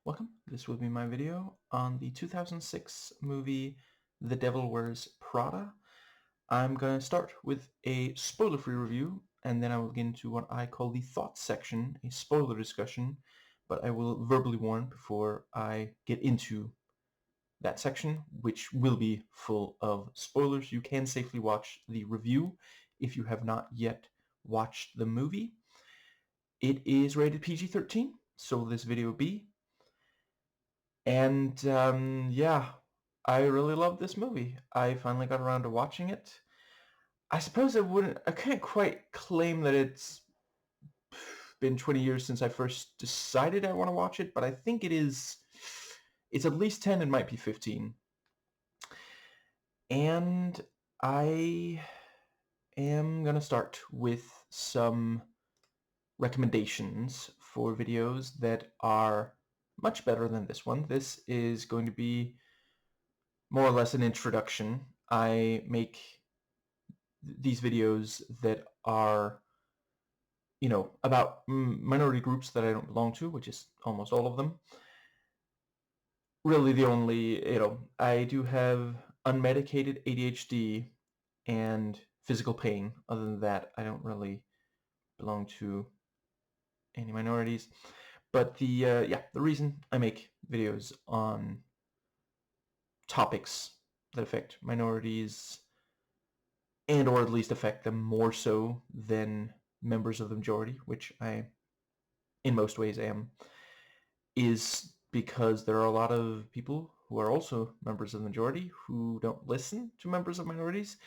Welcome. This will be my video on the 2006 movie The Devil Wears Prada. I'm going to start with a spoiler-free review, and then I will get into what I call the thoughts section, a spoiler discussion, but I will verbally warn before I get into that section, which will be full of spoilers. You can safely watch the review if you have not yet watched the movie. It is rated PG-13, so will this video be. And yeah, I really love this movie. I finally got around to watching it. I suppose I can't quite claim that it's been 20 years since I first decided I want to watch it, but I think it's at least 10, it might be 15. And I am going to start with some recommendations for videos that are much better than this one. This is going to be more or less an introduction. I make these videos that are, about minority groups that I don't belong to, which is almost all of them. Really the only, I do have unmedicated ADHD and physical pain. Other than that, I don't really belong to any minorities. But the reason I make videos on topics that affect minorities and or at least affect them more so than members of the majority, which I in most ways am, is because there are a lot of people who are also members of the majority who don't listen to members of minorities,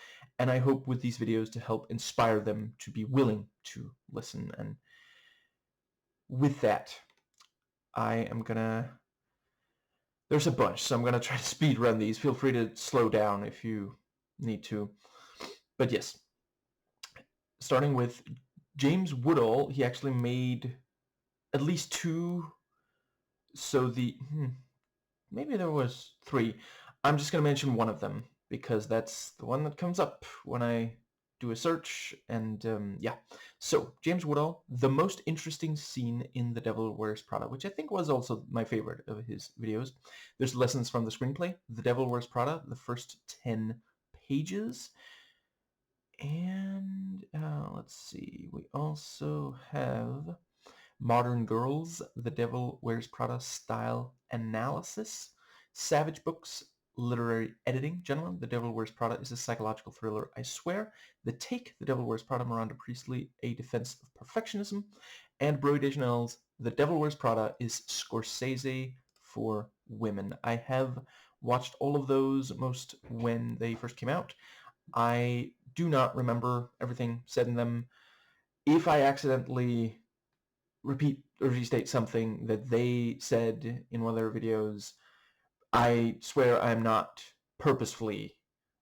and I hope with these videos to help inspire them to be willing to listen. And with that, I am gonna there's a bunch, so I'm gonna try to speed run these. Feel free to slow down if you need to. But yes, starting with James Woodall, he actually made at least two. So maybe there was three. I'm just going to mention one of them because that's the one that comes up when I do a search. And yeah, so James Woodall, the most interesting scene in The Devil Wears Prada, which I think was also my favorite of his videos. There's lessons from the screenplay, The Devil Wears Prada, the first 10 pages. And let's see, we also have Modern Girls, The Devil Wears Prada Style Analysis, Savage Books, Literary Editing. Gentlemen, The Devil Wears Prada is a psychological thriller, I swear. The Take, The Devil Wears Prada, Miranda Priestley, A Defense of Perfectionism. And Broy Deschanel's The Devil Wears Prada is Scorsese for Women. I have watched all of those most when they first came out. I do not remember everything said in them. If I accidentally repeat or restate something that they said in one of their videos, I swear I'm not purposefully,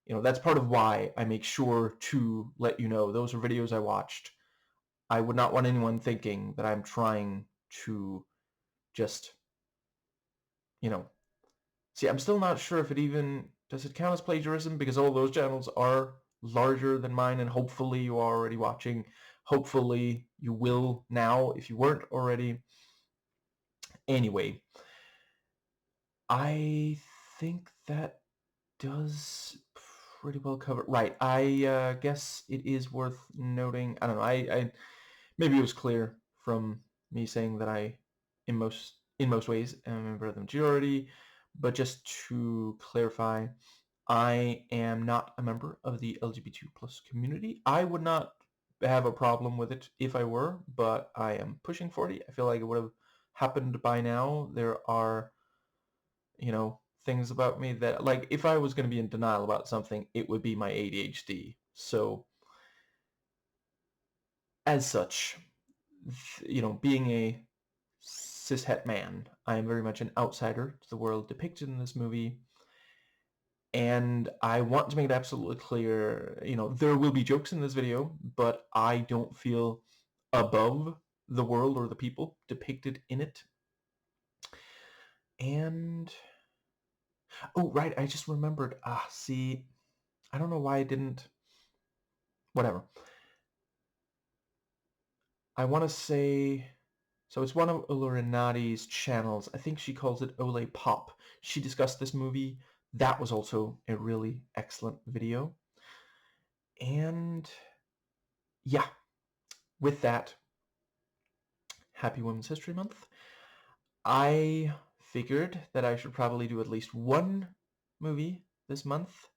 that's part of why I make sure to let you know those are videos I watched. I would not want anyone thinking that I'm trying to just, see, I'm still not sure if does it count as plagiarism, because all those channels are larger than mine, and hopefully you are already watching. Hopefully you will now if you weren't already. Anyway, I think that does pretty well cover. Right, I guess it is worth noting. I don't know. I maybe it was clear from me saying that I, in most ways, am a member of the majority. But just to clarify, I am not a member of the LGBTQ+ community. I would not have a problem with it if I were, but I am pushing 40. I feel like it would have happened by now. There are, things about me that, like, if I was going to be in denial about something, it would be my ADHD. So, as such, being a cishet man, I am very much an outsider to the world depicted in this movie. And I want to make it absolutely clear, there will be jokes in this video, but I don't feel above the world or the people depicted in it. And oh, right, I just remembered. See, I don't know why I didn't. Whatever. I want to say So it's one of Ola Renati's channels. I think she calls it Ole Pop. She discussed this movie. That was also a really excellent video. And yeah, with that, happy Women's History Month. I figured that I should probably do at least one movie this month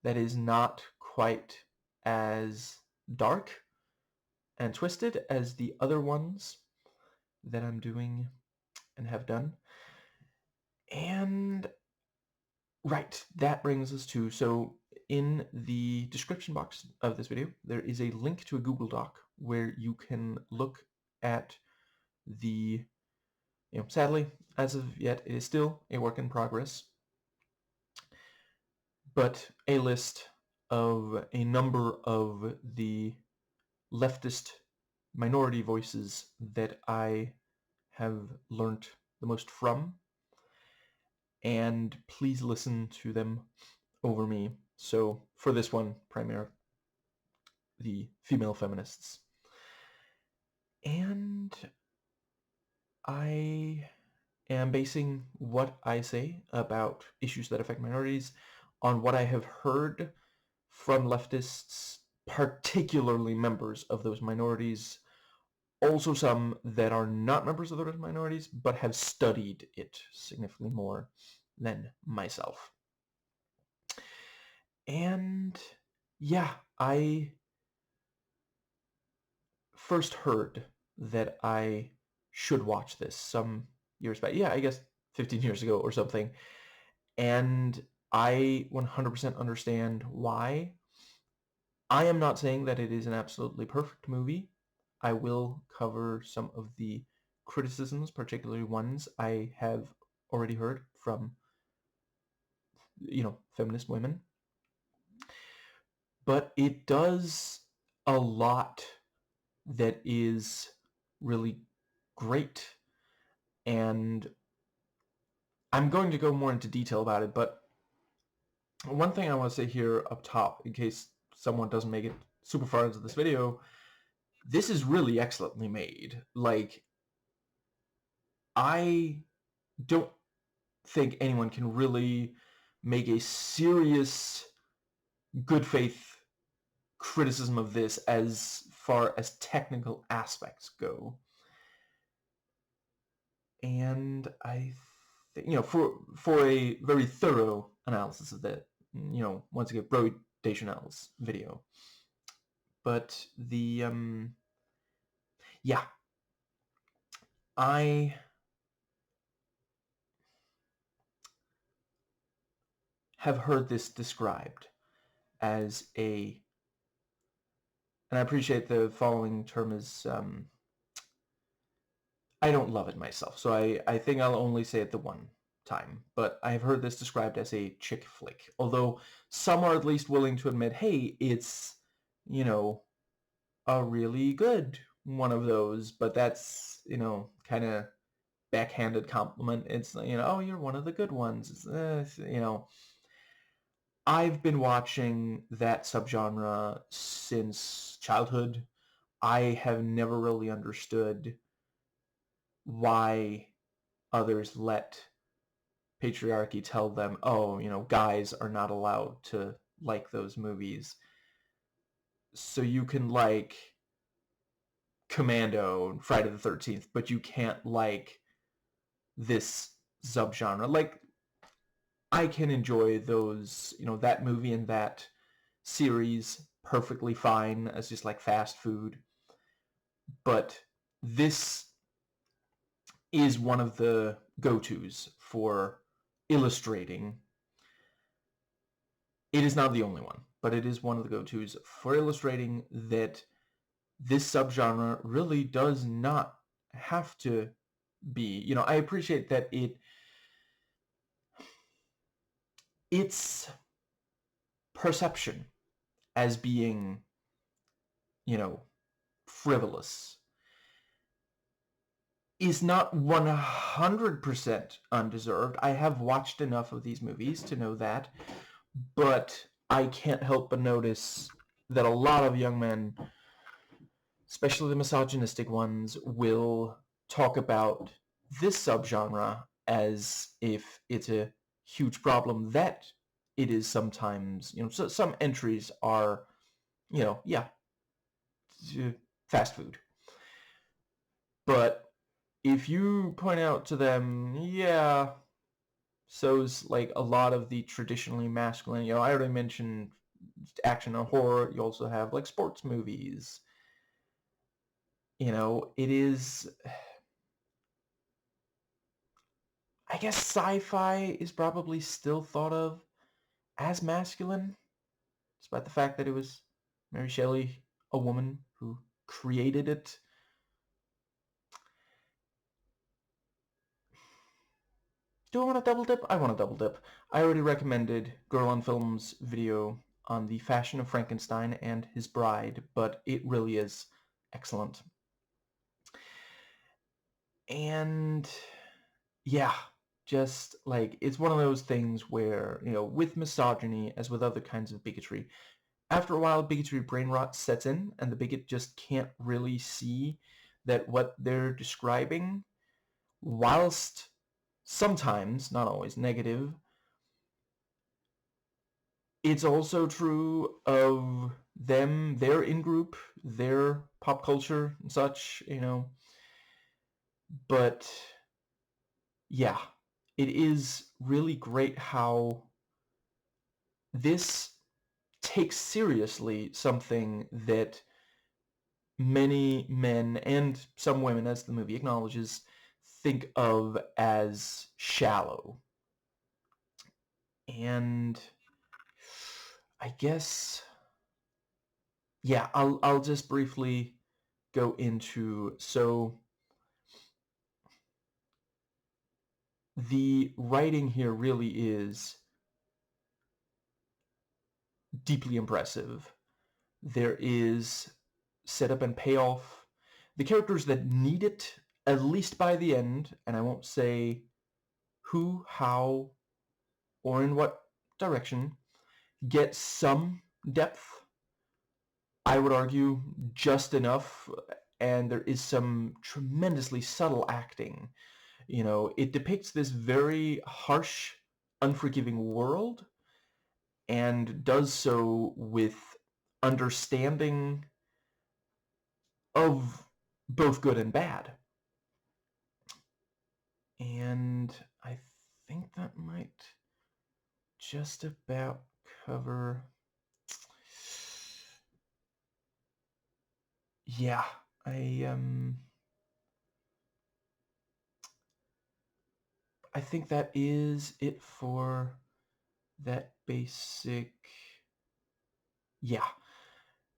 that is not quite as dark and twisted as the other ones that I'm doing and have done. And right, that brings us to, so in the description box of this video, there is a link to a Google Doc where you can look at the, sadly, as of yet, it is still a work in progress, but a list of a number of the leftist minority voices that I have learnt the most from, and please listen to them over me. So for this one, primarily the female feminists. And I am basing what I say about issues that affect minorities on what I have heard from leftists, particularly members of those minorities, also some that are not members of those minorities, but have studied it significantly more than myself. And yeah, I first heard that I should watch this some years back. Yeah, I guess 15 years ago or something. And I 100% understand why. I am not saying that it is an absolutely perfect movie. I will cover some of the criticisms, particularly ones I have already heard from, feminist women. But it does a lot that is really great. And I'm going to go more into detail about it, but one thing I want to say here up top, in case someone doesn't make it super far into this video, this is really excellently made. Like, I don't think anyone can really make a serious good faith criticism of this as far as technical aspects go. And I think, for a very thorough analysis of that, once again, Bro Deschanel's video. But yeah, I have heard this described as and I appreciate the following term is, I don't love it myself, so I think I'll only say it the one time, but I've heard this described as a chick flick, although some are at least willing to admit, hey, it's, a really good one of those, but that's, kind of backhanded compliment. It's, oh, you're one of the good ones. I've been watching that subgenre since childhood. I have never really understood why others let patriarchy tell them, oh, guys are not allowed to like those movies. So you can like Commando and Friday the 13th, but you can't like this subgenre. Like, I can enjoy those, that movie and that series perfectly fine as just like fast food. But this is one of the go-tos for illustrating. It is not the only one, but it is one of the go-tos for illustrating that this subgenre really does not have to be, I appreciate that its perception as being, frivolous is not 100% undeserved. I have watched enough of these movies to know that, but I can't help but notice that a lot of young men, especially the misogynistic ones, will talk about this subgenre as if it's a huge problem that it is sometimes. So some entries are, yeah, fast food. But if you point out to them, yeah, so's like a lot of the traditionally masculine, I already mentioned action and horror. You also have like sports movies. It is, I guess sci-fi is probably still thought of as masculine, despite the fact that it was Mary Shelley, a woman, who created it. Do I want to double dip? I want to double dip. I already recommended Girl on Film's video on the fashion of Frankenstein and his bride, but it really is excellent. And yeah, just like it's one of those things where, with misogyny, as with other kinds of bigotry, after a while bigotry brain rot sets in and the bigot just can't really see that what they're describing, whilst sometimes, not always, negative, it's also true of them, their in-group, their pop culture and such, but yeah, it is really great how this takes seriously something that many men and some women, as the movie acknowledges, think of as shallow. And I guess, yeah, I'll just briefly go into, so the writing here really is deeply impressive. There is setup and payoff. The characters that need it, at least by the end, and I won't say who, how, or in what direction, get some depth. I would argue just enough, and there is some tremendously subtle acting. It depicts this very harsh, unforgiving world, and does so with understanding of both good and bad. And I think that might just about cover. Yeah, I think that is it for that basic. Yeah.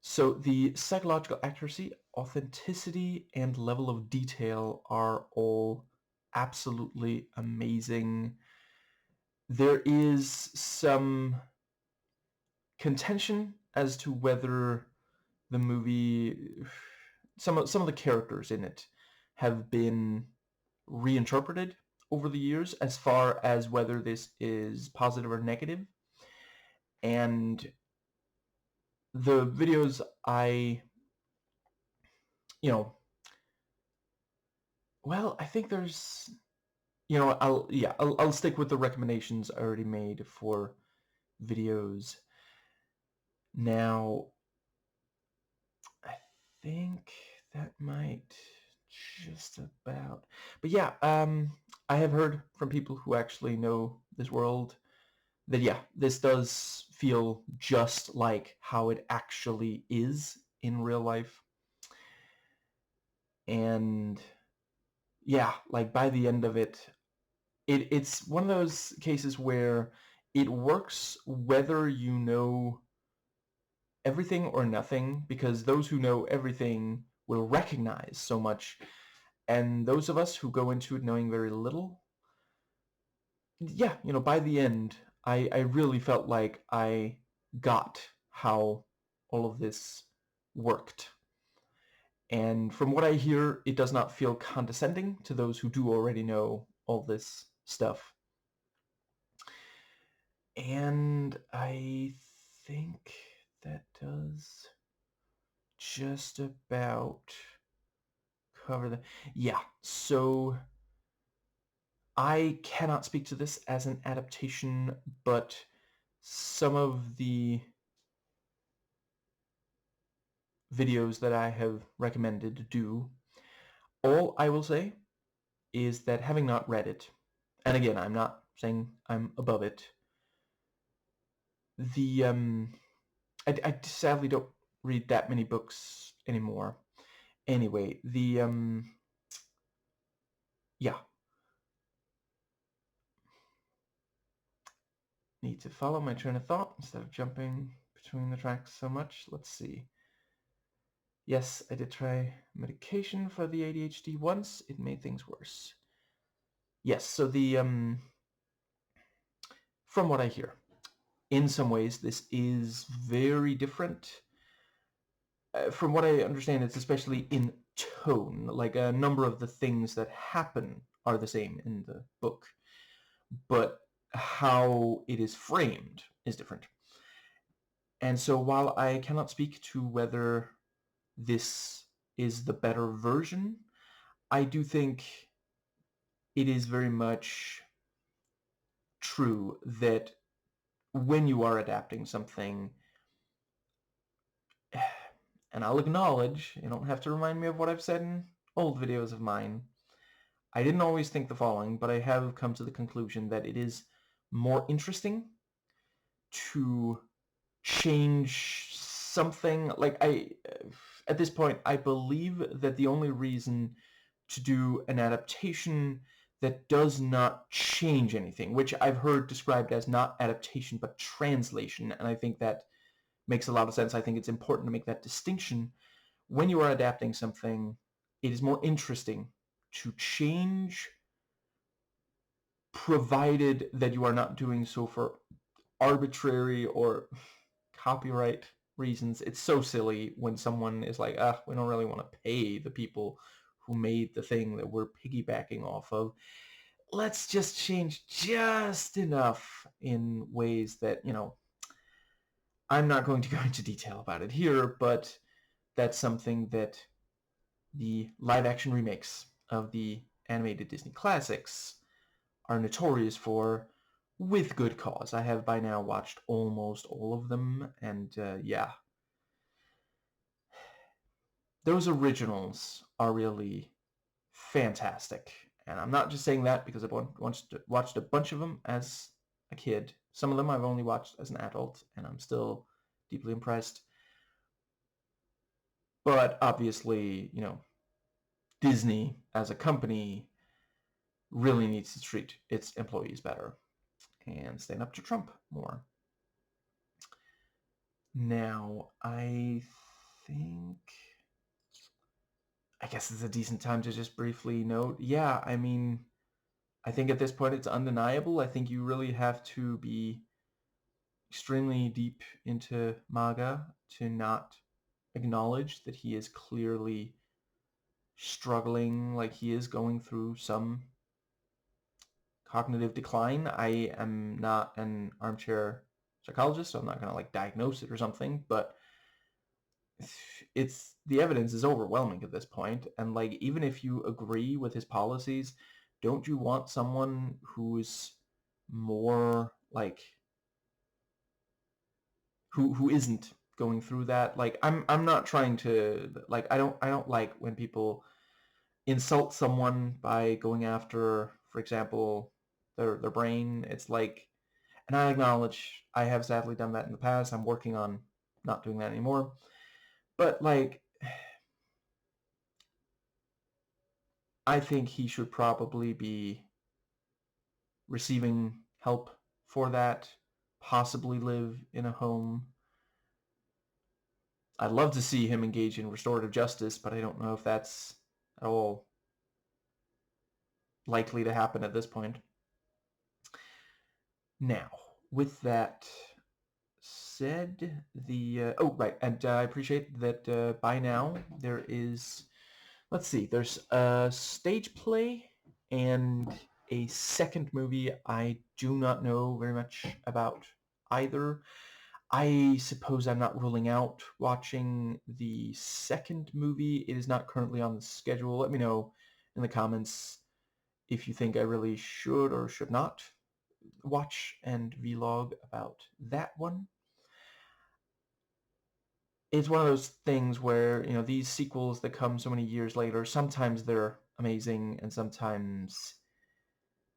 So the psychological accuracy, authenticity, and level of detail are all absolutely amazing. There is some contention as to whether the movie, some of the characters in it have been reinterpreted over the years as far as whether this is positive or negative. And the videos you know, well, I think there's, I'll stick with the recommendations I already made for videos. Now, I think that might just about. But yeah, I have heard from people who actually know this world that yeah, this does feel just like how it actually is in real life. And yeah, like by the end of it, it's one of those cases where it works whether you know everything or nothing, because those who know everything will recognize so much, and those of us who go into it knowing very little, yeah, by the end, I really felt like I got how all of this worked. And from what I hear, it does not feel condescending to those who do already know all this stuff. And I think that does just about cover the... Yeah, so I cannot speak to this as an adaptation, but some of the videos that I have recommended do. All I will say is that having not read it, and again, I'm not saying I'm above it, I sadly don't read that many books anymore. Anyway, yeah. Need to follow my train of thought instead of jumping between the tracks so much. Let's see. Yes, I did try medication for the ADHD once. It made things worse. Yes, so from what I hear, in some ways this is very different. From what I understand, it's especially in tone. Like a number of the things that happen are the same in the book, but how it is framed is different. And so while I cannot speak to whether this is the better version, I do think it is very much true that when you are adapting something, and I'll acknowledge, you don't have to remind me of what I've said in old videos of mine, I didn't always think the following, but I have come to the conclusion that it is more interesting to change something. Like at this point, I believe that the only reason to do an adaptation that does not change anything, which I've heard described as not adaptation but translation, and I think that makes a lot of sense. I think it's important to make that distinction. When you are adapting something, it is more interesting to change, provided that you are not doing so for arbitrary or copyright reasons. It's so silly when someone is like, we don't really want to pay the people who made the thing that we're piggybacking off of. Let's just change just enough in ways that, I'm not going to go into detail about it here, but that's something that the live-action remakes of the animated Disney classics are notorious for, with good cause. I have by now watched almost all of them, and yeah. Those originals are really fantastic. And I'm not just saying that because I've watched a bunch of them as a kid. Some of them I've only watched as an adult, and I'm still deeply impressed. But obviously, Disney as a company really needs to treat its employees better and stand up to Trump more. Now, I guess it's a decent time to just briefly note, yeah, I mean, I think at this point it's undeniable. I think you really have to be extremely deep into MAGA to not acknowledge that he is clearly struggling, like he is going through some cognitive decline. I am not an armchair psychologist, so I'm not going to diagnose it or something, but the evidence is overwhelming at this point. And even if you agree with his policies, don't you want someone who's more who isn't going through that? I'm not trying to I don't like when people insult someone by going after, for example, their brain. It's and I acknowledge I have sadly done that in the past. I'm working on not doing that anymore. But I think he should probably be receiving help for that, possibly live in a home. I'd love to see him engage in restorative justice, but I don't know if that's at all likely to happen at this point. Now, with that said, I appreciate that by now there is, let's see, there's a stage play and a second movie. I do not know very much about either. I suppose I'm not ruling out watching the second movie. It is not currently on the schedule. Let me know in the comments if you think I really should or should not watch and vlog about that one. It's one of those things where, these sequels that come so many years later, sometimes they're amazing and sometimes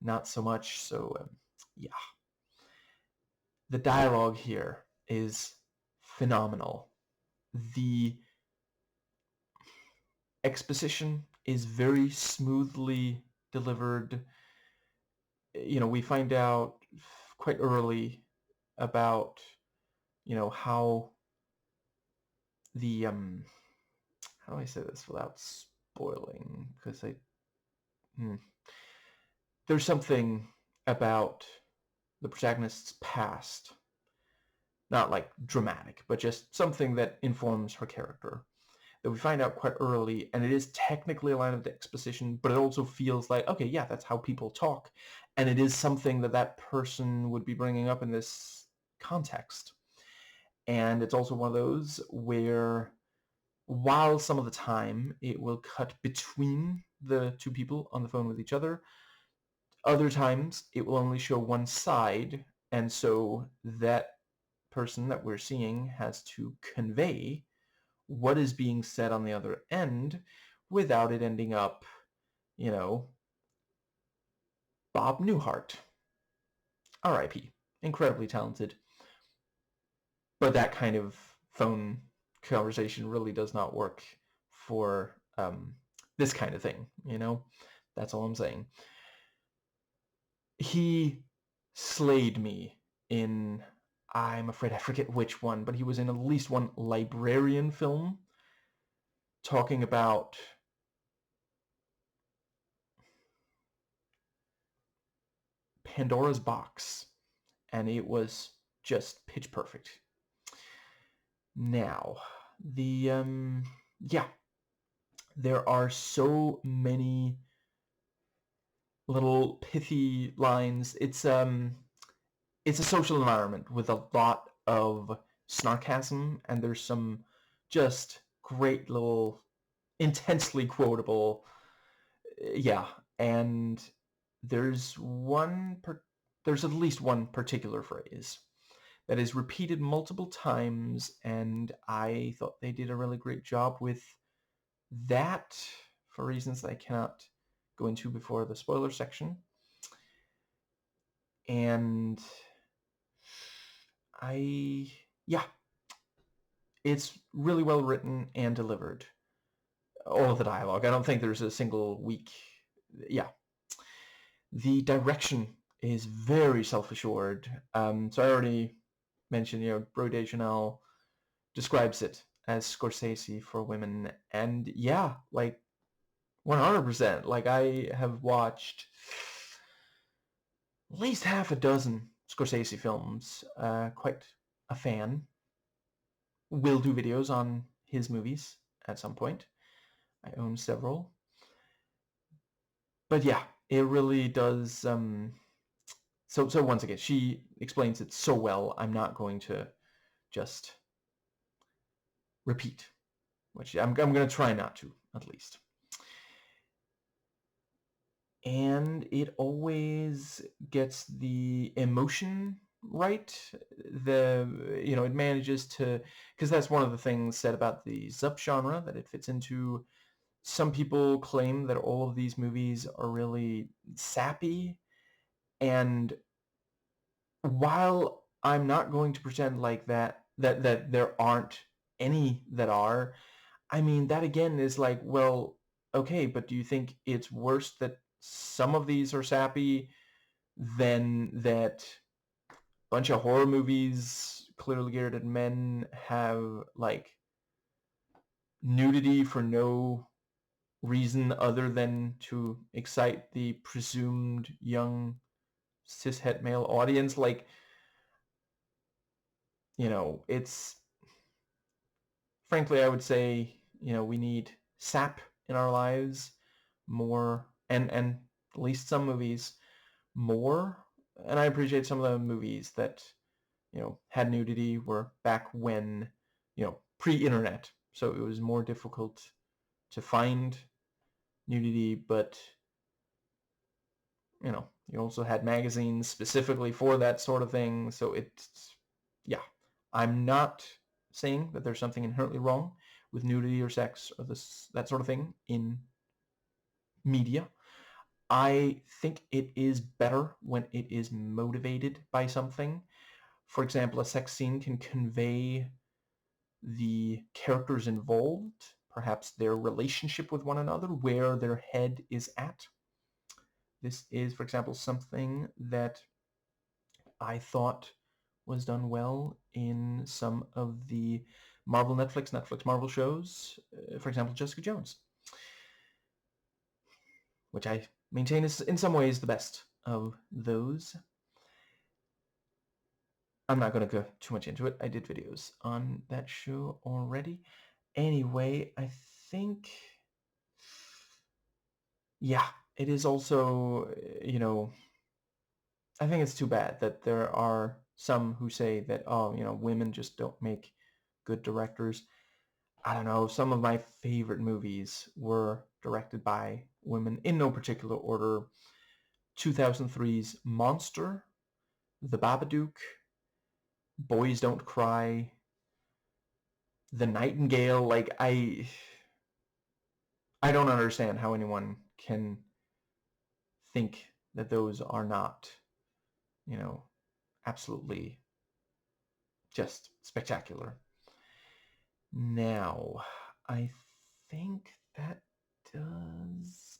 not so much. So, yeah. The dialogue here is phenomenal. The exposition is very smoothly delivered. We find out quite early about, how the how do I say this without spoiling? Because there's something about the protagonist's past, not like dramatic, but just something that informs her character that we find out quite early, and it is technically a line of exposition, but it also feels like, okay, yeah, that's how people talk, and it is something that that person would be bringing up in this context. And it's also one of those where, while some of the time it will cut between the two people on the phone with each other, other times it will only show one side, and so that person that we're seeing has to convey what is being said on the other end without it ending up, Bob Newhart, R.I.P., incredibly talented. But that kind of phone conversation really does not work for this kind of thing, That's all I'm saying. He slayed me in, I'm afraid I forget which one, but he was in at least one librarian film talking about Pandora's Box, and it was just pitch perfect. Now, yeah, there are so many little pithy lines. It's a social environment with a lot of sarcasm, and there's some just great little intensely quotable, yeah, and there's there's at least one particular phrase that is repeated multiple times, and I thought they did a really great job with that for reasons that I cannot go into before the spoiler section. And yeah, it's really well written and delivered. All of the dialogue. I don't think there's a single weak, yeah. The direction is very self-assured. So I already mentioned, Bro Deschanel describes it as Scorsese for women, and yeah, like 100%. Like, I have watched at least half a dozen Scorsese films. Quite a fan. Will do videos on his movies at some point. I own several. But yeah, it really does. So once again, she explains it so well. I'm not going to just repeat, which I'm going to try not to, at least. And it always gets the emotion right. It manages to, because that's one of the things said about the subgenre that it fits into. Some people claim that all of these movies are really sappy, and while I'm not going to pretend like that there aren't any that are, I mean, that again is like, well, okay, but do you think it's worse that some of these are sappy than that bunch of horror movies clearly geared at men have like nudity for no reason other than to excite the presumed young cishet male audience? Like, it's, frankly, I would say, we need sap in our lives more, and at least some movies more. And I appreciate some of the movies that had nudity were back when, pre-internet. So it was more difficult to find nudity, but, you also had magazines specifically for that sort of thing. So yeah, I'm not saying that there's something inherently wrong with nudity or sex or that sort of thing in media. I think it is better when it is motivated by something. For example, a sex scene can convey the characters involved, perhaps their relationship with one another, where their head is at. This is, for example, something that I thought was done well in some of the Netflix Marvel shows. For example, Jessica Jones, which I maintain is in some ways the best of those. I'm not going to go too much into it. I did videos on that show already. Anyway, I think, yeah, it is also, I think it's too bad that there are some who say that, oh, women just don't make good directors. I don't know, some of my favorite movies were directed by women in no particular order. 2003's Monster, The Babadook, Boys Don't Cry, The Nightingale. Like, I don't understand how anyone can think that those are not, absolutely just spectacular. Now, I think that does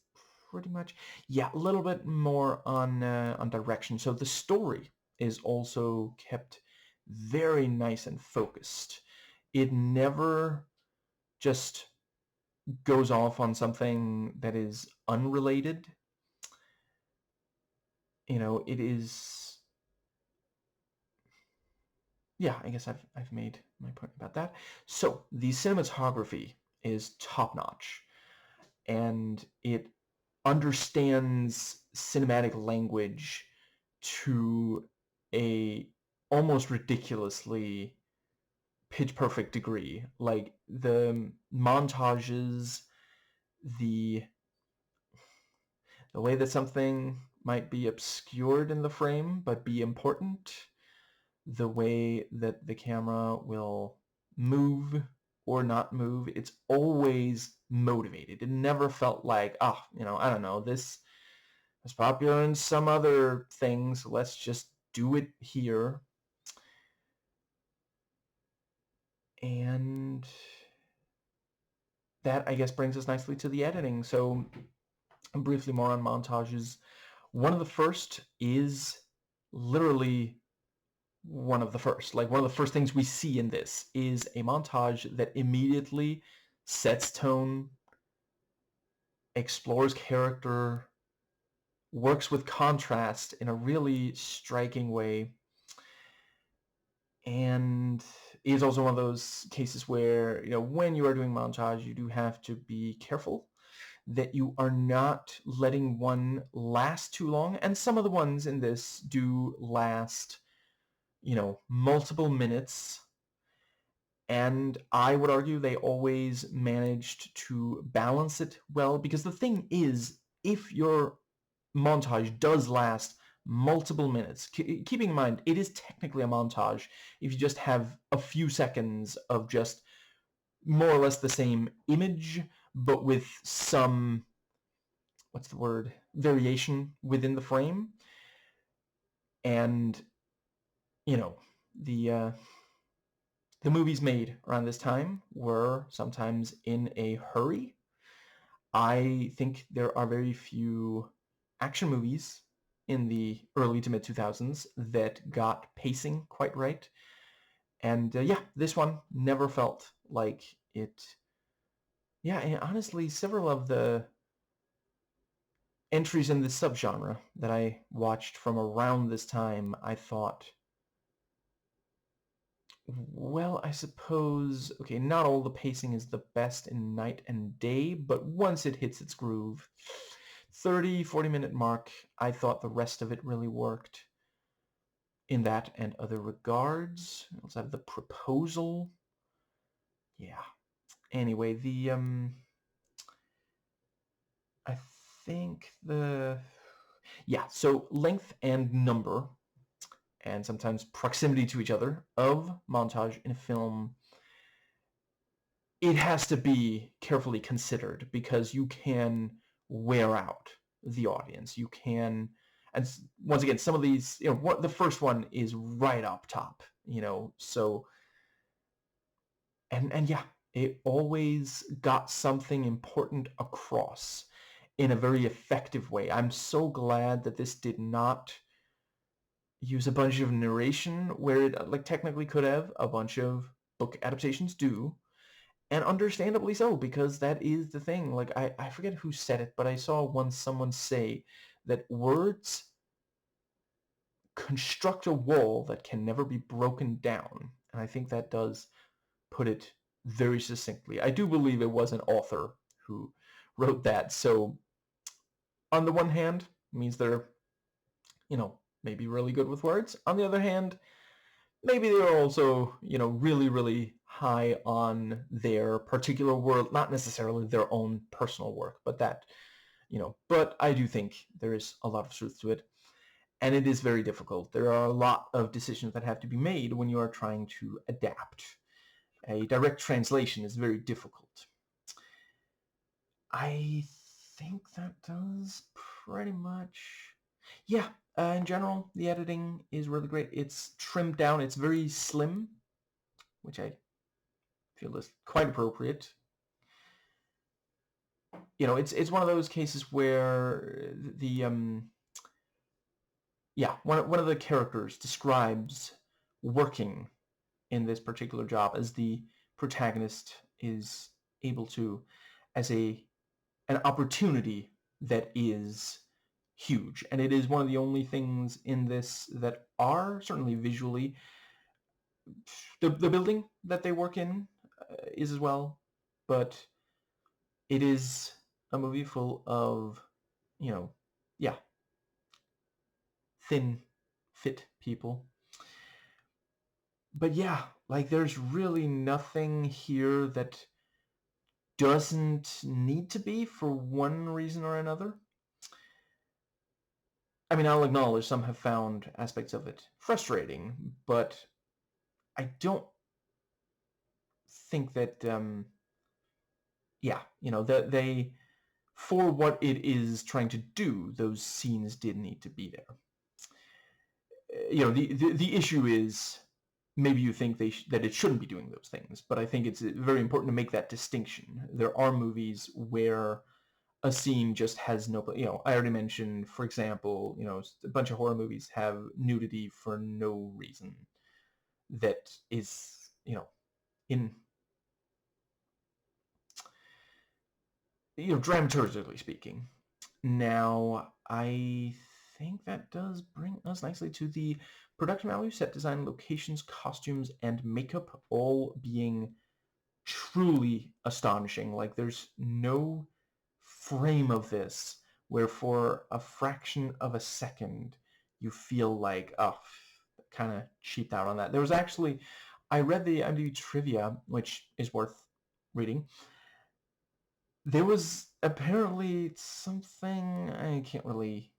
pretty much, yeah, a little bit more on direction. So the story is also kept very nice and focused. It never just goes off on something that is unrelated. It is, yeah, I guess I've made my point about that. So the cinematography is top-notch, and it understands cinematic language to a almost ridiculously pitch-perfect degree. Like the montages, the way that something might be obscured in the frame but be important, the way that the camera will move or not move, it's always motivated. It never felt like, I don't know, this is popular in some other things, so let's just do it here. And that, I guess, brings us nicely to the editing. So briefly more on montages. One of the first is literally one of the first. Like, one of the first things we see in this is a montage that immediately sets tone, explores character, works with contrast in a really striking way, and is also one of those cases where, when you are doing montage, you do have to be careful that you are not letting one last too long. And some of the ones in this do last, multiple minutes. And I would argue they always managed to balance it well, because the thing is, if your montage does last multiple minutes, keeping in mind it is technically a montage if you just have a few seconds of just more or less the same image, but with some, variation within the frame. And, the movies made around this time were sometimes in a hurry. I think there are very few action movies in the early to mid 2000s that got pacing quite right. And yeah, this one never felt like it. Yeah, and honestly, several of the entries in this subgenre that I watched from around this time, I thought, well, I suppose, okay, not all the pacing is the best in Night and Day, but once it hits its groove, 30, 40-minute mark, I thought the rest of it really worked. in that and other regards. Let's have the proposal. Yeah. Anyway, I think so length and number, and sometimes proximity to each other of montage in a film, it has to be carefully considered because you can wear out the audience. You can, and once again, some of these, what the first one is right up top, so, and yeah, it always got something important across in a very effective way. I'm so glad that this did not use a bunch of narration where it like technically could have. A bunch of book adaptations do, and understandably so, because that is the thing. Like, I forget who said it, but I saw once someone say that words construct a wall that can never be broken down. And I think that does put it very succinctly. I do believe it was an author who wrote that. So on the one hand, it means they're, maybe really good with words. On the other hand, maybe they're also, really, really high on their particular world, not necessarily their own personal work, but that, but I do think there is a lot of truth to it. And it is very difficult. There are a lot of decisions that have to be made when you are trying to adapt. A direct translation is very difficult. I think that does pretty much... Yeah, in general, the editing is really great. It's trimmed down. It's very slim, which I feel is quite appropriate. It's one of those cases where one of the characters describes working in this particular job as the protagonist is able to, as an opportunity that is huge. And it is one of the only things in this that are certainly visually... The building that they work in is as well, but it is a movie full of, thin, fit people. But yeah, like, there's really nothing here that doesn't need to be for one reason or another. I mean, I'll acknowledge some have found aspects of it frustrating, but I don't think that, that they, for what it is trying to do, those scenes did need to be there. The issue is maybe you think that it shouldn't be doing those things, but I think it's very important to make that distinction. There are movies where a scene just has no... I already mentioned, for example, a bunch of horror movies have nudity for no reason that is, in... dramaturgically speaking. Now, I think that does bring us nicely to the production value, set design, locations, costumes, and makeup all being truly astonishing. Like, there's no frame of this where for a fraction of a second you feel like, kind of cheaped out on that. There was actually... I read the IMDb trivia, which is worth reading. There was apparently something... I can't really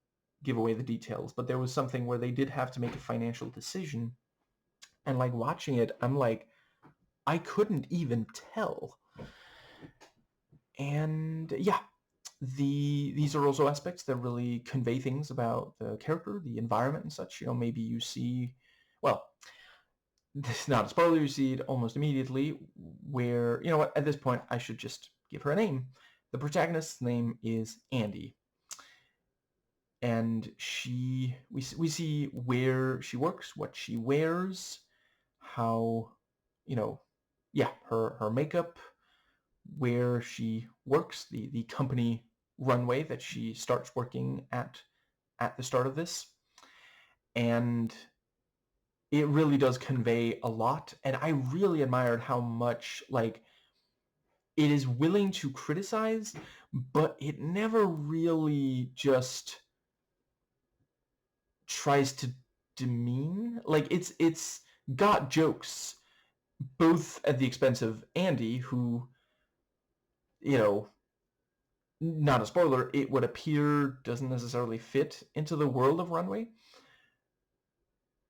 give away the details, but there was something where they did have to make a financial decision, and like, watching it, I'm like, I couldn't even tell. And yeah, these are also aspects that really convey things about the character, the environment, and such. Maybe you see... Well, this is not a spoiler. You see it almost immediately where... You know what? At this point, I should just give her a name. The protagonist's name is Andy. And we see where she works, what she wears, how, her makeup, where she works, the company runway that she starts working at the start of this. And it really does convey a lot. And I really admired how much, like, it is willing to criticize, but it never really just tries to demean. Like, it's got jokes, both at the expense of Andy, who, you know, not a spoiler, it would appear doesn't necessarily fit into the world of runway,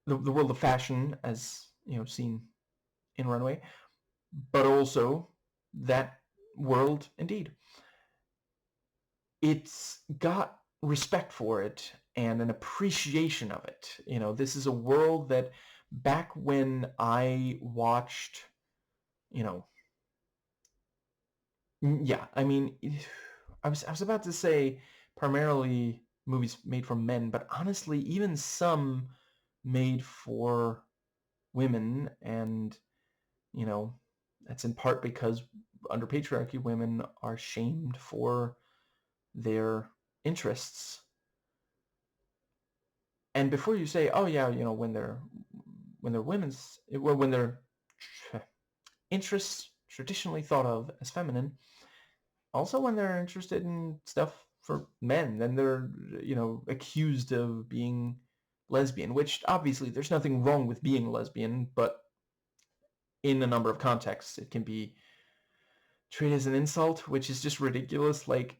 the world of fashion as, you know, seen in runway, but also that world indeed. It's got respect for it and an appreciation of it. You know, this is a world that back when I watched, you know, yeah, I mean, I was about to say primarily movies made for men, but honestly, even some made for women, and, you know, that's in part because under patriarchy, women are shamed for their interests. And before you say, oh yeah, you know, when they're women's, well, when their interests traditionally thought of as feminine, also when they're interested in stuff for men, then they're, you know, accused of being lesbian, which obviously there's nothing wrong with being lesbian, but in a number of contexts it can be treated as an insult, which is just ridiculous. Like,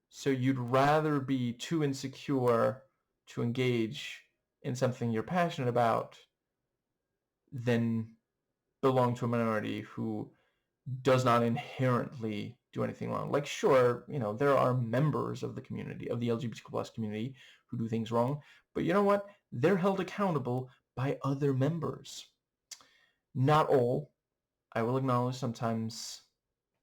so you'd rather be too insecure to engage in something you're passionate about than belong to a minority who does not inherently do anything wrong. Like, sure, you know, there are members of the community, of the LGBTQ plus community, who do things wrong, but you know what? They're held accountable by other members. Not all, I will acknowledge sometimes,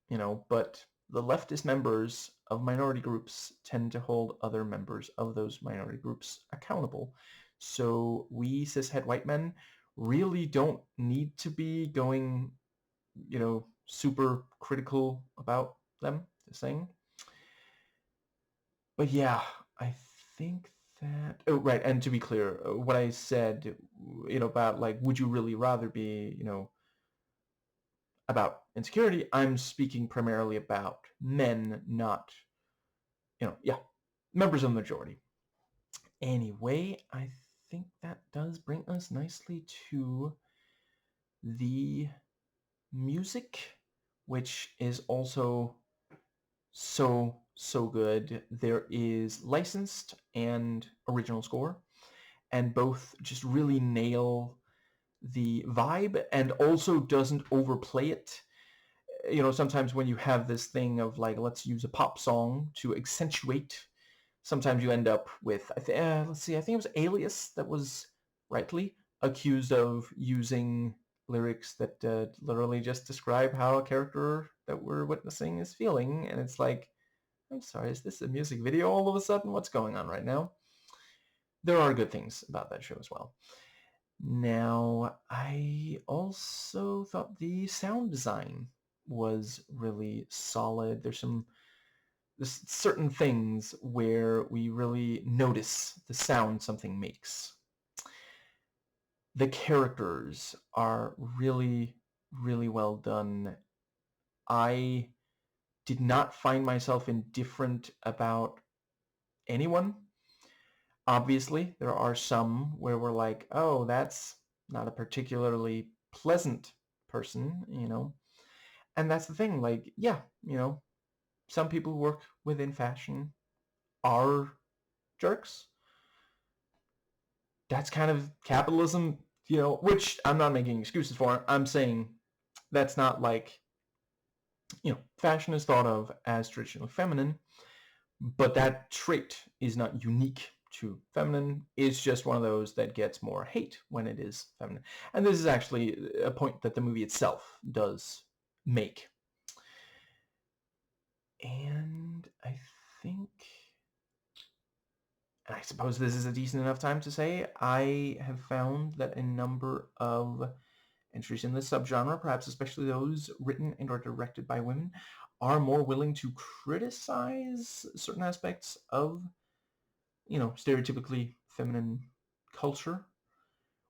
you know, but the leftist members of minority groups tend to hold other members of those minority groups accountable. So we cishet white men really don't need to be going, you know, super critical about them, just saying. But yeah, I think that, oh right, and to be clear, what I said, you know, about like, would you really rather be, you know, about insecurity, I'm speaking primarily about men, not, you know, yeah, members of the majority. Anyway, I think that does bring us nicely to the music, which is also so good. There is licensed and original score, and both just really nail the vibe and also doesn't overplay it. You know, sometimes when you have this thing of like, let's use a pop song to accentuate, sometimes you end up with, let's see, I think it was Alias that was rightly accused of using lyrics that literally just describe how a character that we're witnessing is feeling, and it's like, I'm sorry, is this a music video all of a sudden? What's going on right now? There are good things about that show as well. Now, I also thought the sound design was really solid. There's certain things where we really notice the sound something makes. The characters are really, really well done. I did not find myself indifferent about anyone. Obviously, there are some where we're like, oh, that's not a particularly pleasant person, you know. And that's the thing, like, yeah, you know, some people who work within fashion are jerks. That's kind of capitalism, you know, which I'm not making excuses for. I'm saying that's not like, you know, fashion is thought of as traditionally feminine, but that trait is not unique to feminine. It's just one of those that gets more hate when it is feminine. And this is actually a point that the movie itself does make. And I think, and I suppose this is a decent enough time to say, I have found that a number of entries in this subgenre, perhaps especially those written and or directed by women, are more willing to criticize certain aspects of, you know, stereotypically feminine culture,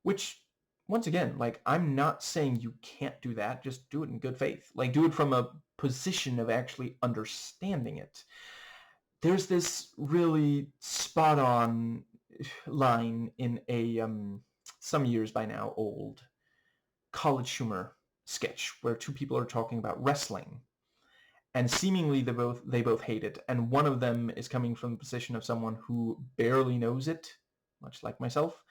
which, once again, like, I'm not saying you can't do that, just do it in good faith. Like, do it from a position of actually understanding it. There's this really spot on line in a some years by now old College Humor sketch where two people are talking about wrestling, and seemingly they both hate it, and one of them is coming from the position of someone who barely knows it, much like myself,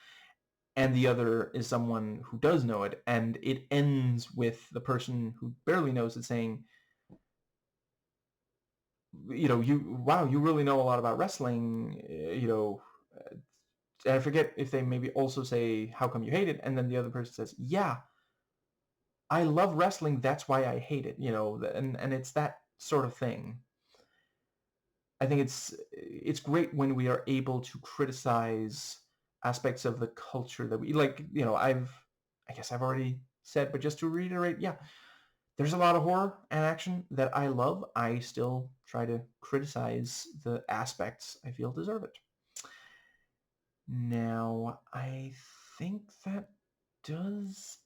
and the other is someone who does know it, and it ends with the person who barely knows it saying, you really know a lot about wrestling, I forget if they maybe also say, how come you hate it? And then the other person says, yeah, I love wrestling, that's why I hate it, and it's that sort of thing. I think it's great when we are able to criticize aspects of the culture that we like. I guess I've already said, but just to reiterate, yeah, there's a lot of horror and action that I love. I still try to criticize the aspects I feel deserve it. Now, I think that does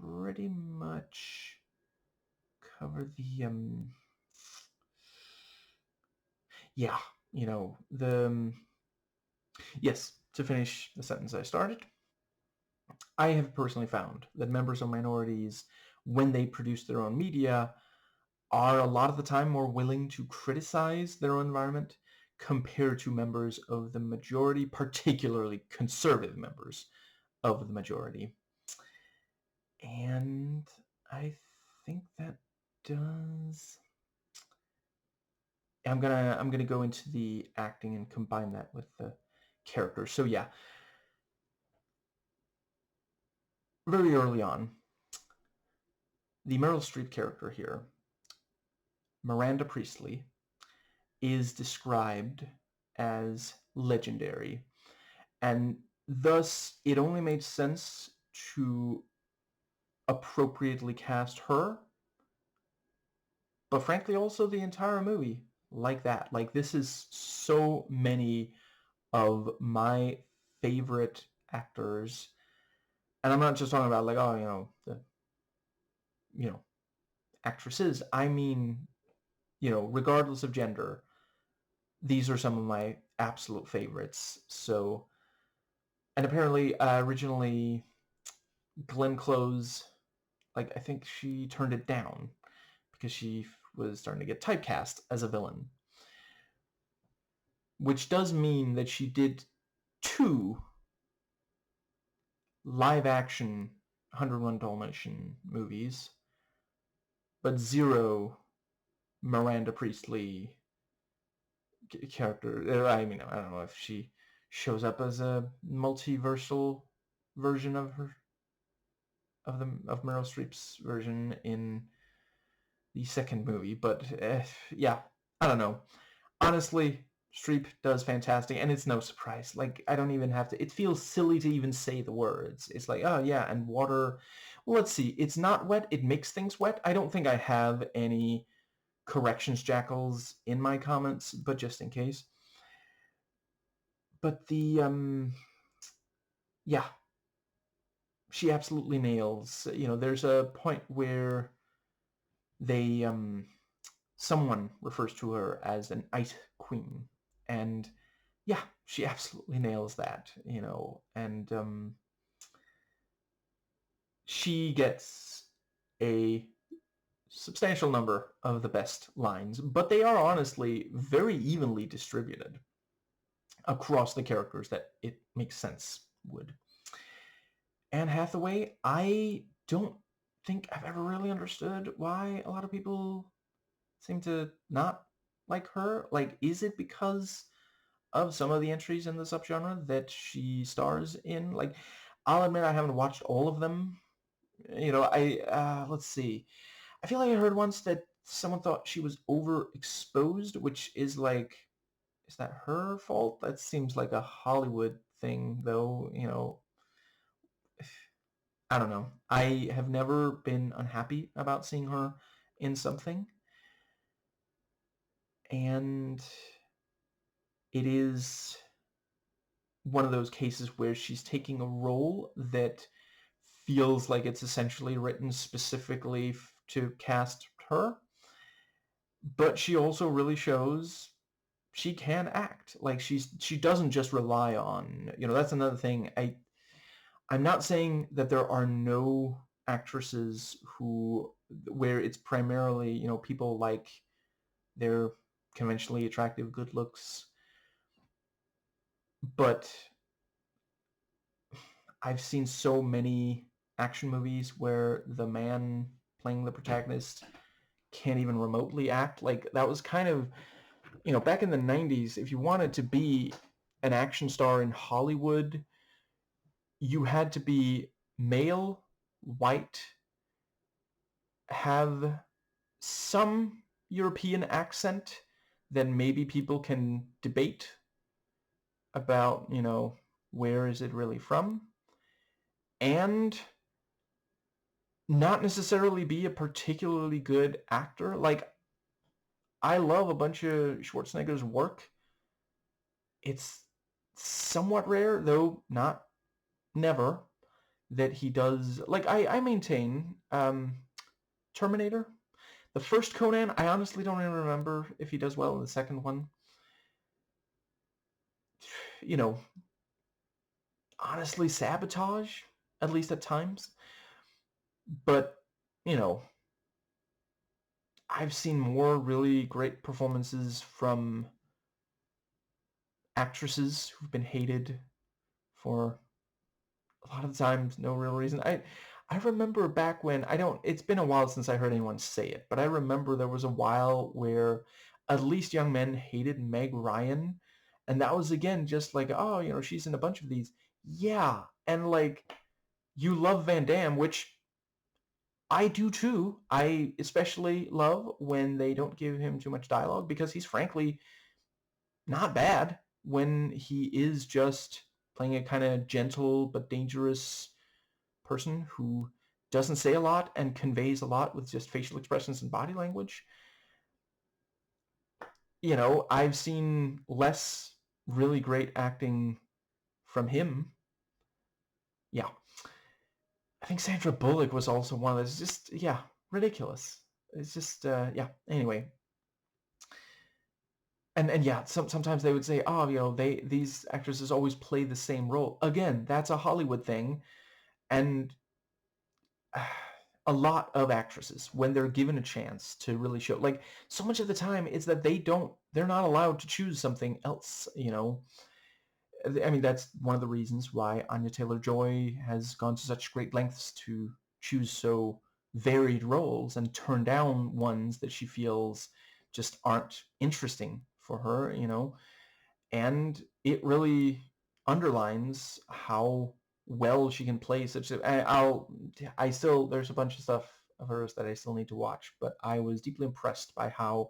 pretty much cover the yeah, yes, to finish the sentence I started, I have personally found that members of minorities, when they produce their own media, are a lot of the time more willing to criticize their own environment compared to members of the majority, particularly conservative members of the majority. And I think that does... I'm gonna go into the acting and combine that with the characters. So yeah, very early on, the Meryl Streep character here, Miranda Priestley, is described as legendary, and thus it only made sense to appropriately cast her, but frankly also the entire movie like that. Like, this is so many of my favorite actors, and I'm not just talking about like, the actresses. I mean, regardless of gender, these are some of my absolute favorites. So, and apparently originally Glenn Close, like, I think she turned it down because she was starting to get typecast as a villain, which does mean that she did 2 live action 101 Dalmatian movies, but 0 Miranda Priestley character. I mean, I don't know if she shows up as a multiversal version of Meryl Streep's version in the second movie, but yeah, I don't know. Honestly, Streep does fantastic, and it's no surprise. Like, I don't even have to... It feels silly to even say the words. It's like, oh yeah, and water... Well, let's see. It's not wet. It makes things wet. I don't think I have any corrections jackals in my comments, but just in case. But yeah, she absolutely nails. There's a point where they someone refers to her as an ice queen, and yeah, she absolutely nails that. And she gets a substantial number of the best lines, but they are honestly very evenly distributed across the characters that it makes sense would. Anne Hathaway, I don't think I've ever really understood why a lot of people seem to not like her. Like, is it because of some of the entries in the subgenre that she stars in? Like, I'll admit I haven't watched all of them. Let's see. I feel like I heard once that someone thought she was overexposed, which is like, is that her fault? That seems like a Hollywood thing, though. I don't know. I have never been unhappy about seeing her in something. And it is one of those cases where she's taking a role that feels like it's essentially written specifically to cast her. But she also really shows she can act. Like she doesn't just rely on, that's another thing. I'm not saying that there are no actresses where it's primarily, people like their conventionally attractive good looks, but I've seen so many action movies where the man playing the protagonist can't even remotely act. Like that was kind of, back in the 90s, if you wanted to be an action star in Hollywood, you had to be male, white, have some European accent, then maybe people can debate about, where is it really from, and not necessarily be a particularly good actor. Like, I love a bunch of Schwarzenegger's work. It's somewhat rare, though not never, that he does. Like, I maintain Terminator. The first Conan, I honestly don't even remember if he does well in the second one. Honestly, Sabotage, at least at times. But, you know, I've seen more really great performances from actresses who've been hated for a lot of times no real reason. I remember back when it's been a while since I heard anyone say it, but I remember there was a while where at least young men hated Meg Ryan, and that was again just like, oh, she's in a bunch of these. Yeah, and like you love Van Damme, which I do too. I especially love when they don't give him too much dialogue because he's frankly not bad when he is just playing a kind of gentle but dangerous person who doesn't say a lot and conveys a lot with just facial expressions and body language. I've seen less really great acting from him. Yeah. I think Sandra Bullock was also one of those. Just, yeah, ridiculous. It's just, yeah. Anyway. And yeah, sometimes they would say, oh, these actresses always play the same role. Again, that's a Hollywood thing. And a lot of actresses, when they're given a chance to really show, like, so much of the time it's that they're not allowed to choose something else. I mean, that's one of the reasons why Anya Taylor-Joy has gone to such great lengths to choose so varied roles and turn down ones that she feels just aren't interesting for her, and it really underlines how well she can play such a. There's a bunch of stuff of hers that I still need to watch, but I was deeply impressed by how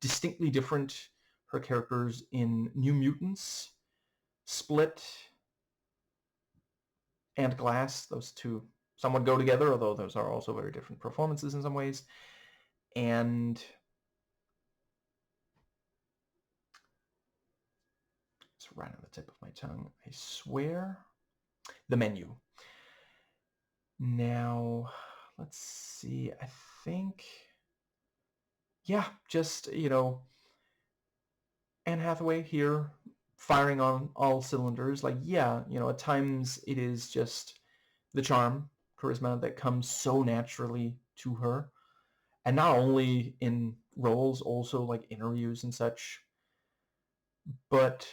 distinctly different her characters in New Mutants, Split, and Glass, those two somewhat go together, although those are also very different performances in some ways. And it's right on the tip of my tongue, I swear. The Menu. Now, let's see. I think, yeah, just, Anne Hathaway here firing on all cylinders. Like, yeah, at times it is just the charm, charisma that comes so naturally to her. And not only in roles, also like interviews and such. But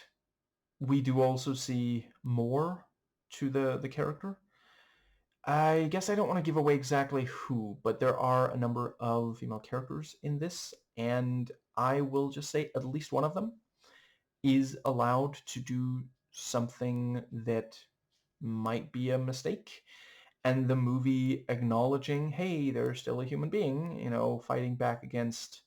we do also see more to the character. I guess I don't want to give away exactly who, but there are a number of female characters in this, and I will just say at least one of them is allowed to do something that might be a mistake, and the movie acknowledging, hey, they're still a human being, fighting back against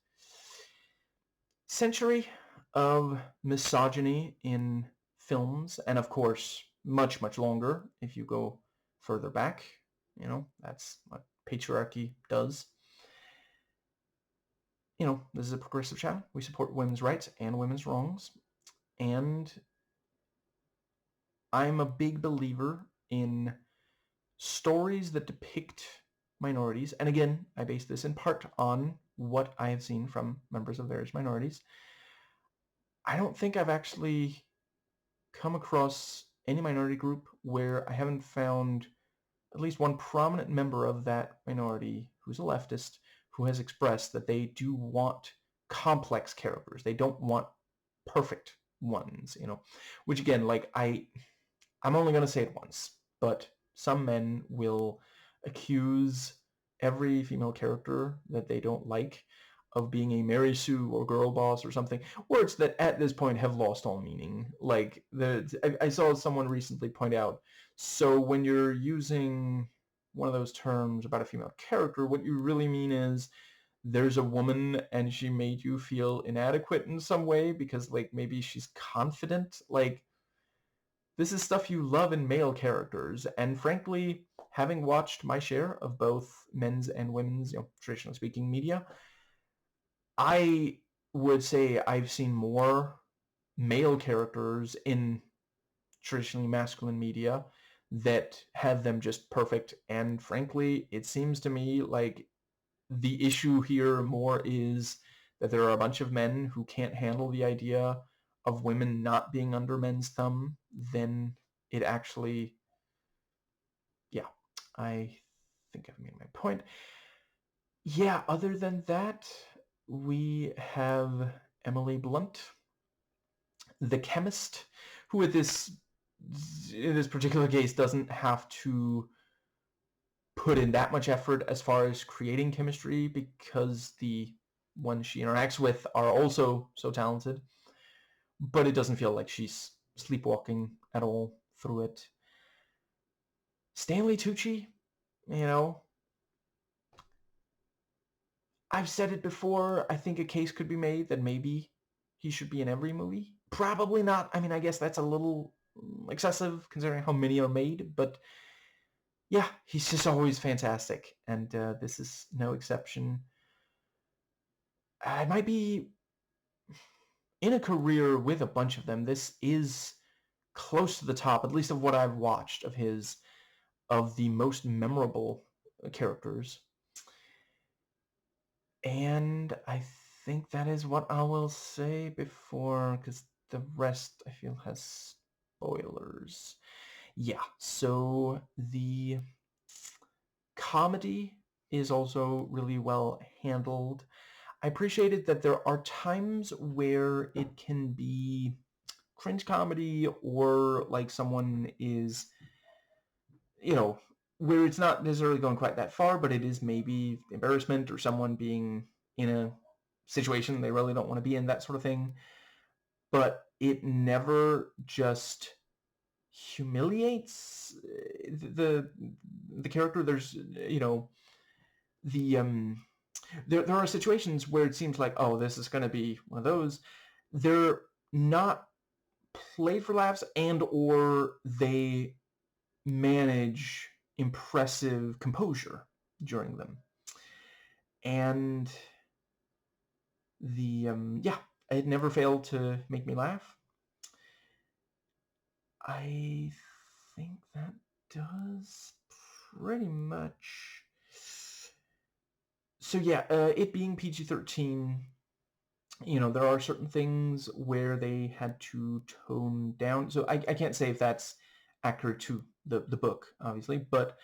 century of misogyny in films, and of course, much, much longer if you go further back. That's what patriarchy does. This is a progressive channel. We support women's rights and women's wrongs. And I'm a big believer in stories that depict minorities. And again, I base this in part on what I have seen from members of various minorities. I don't think I've actually come across any minority group where I haven't found at least one prominent member of that minority who's a leftist who has expressed that they do want complex characters. They don't want perfect ones, which again, like I'm only going to say it once, but some men will accuse every female character that they don't like of being a Mary Sue or girl boss or something, words that at this point have lost all meaning. Like I saw someone recently point out, so when you're using one of those terms about a female character, what you really mean is there's a woman and she made you feel inadequate in some way because like maybe she's confident. Like, this is stuff you love in male characters, and frankly, having watched my share of both men's and women's, traditionally speaking, media, I would say I've seen more male characters in traditionally masculine media that have them just perfect, and frankly, it seems to me like the issue here more is that there are a bunch of men who can't handle the idea of women not being under men's thumb than it actually, yeah, I think I've made my point. Yeah, other than that, we have Emily Blunt, the chemist, who in this particular case doesn't have to put in that much effort as far as creating chemistry because the ones she interacts with are also so talented, but it doesn't feel like she's sleepwalking at all through it. Stanley Tucci, you know, I've said it before, I think a case could be made that maybe he should be in every movie. Probably not. I mean, I guess that's a little excessive considering how many are made, but yeah, he's just always fantastic, and this is no exception. I might be in a career with a bunch of them. This is close to the top, at least of what I've watched of his, of the most memorable characters. And I think that is what I will say before, because the rest I feel has spoilers. Yeah, so the comedy is also really well handled. I appreciated that there are times where it can be cringe comedy or like someone is, where it's not necessarily going quite that far, but it is maybe embarrassment or someone being in a situation they really don't want to be in, that sort of thing. But it never just humiliates the character. There's, the there are situations where it seems like, oh, this is going to be one of those. They're not played for laughs, and or they manage impressive composure during them. And yeah, it never failed to make me laugh. I think that does pretty much. So yeah, it being PG-13, there are certain things where they had to tone down. So I can't say if that's accurate to the book, obviously, but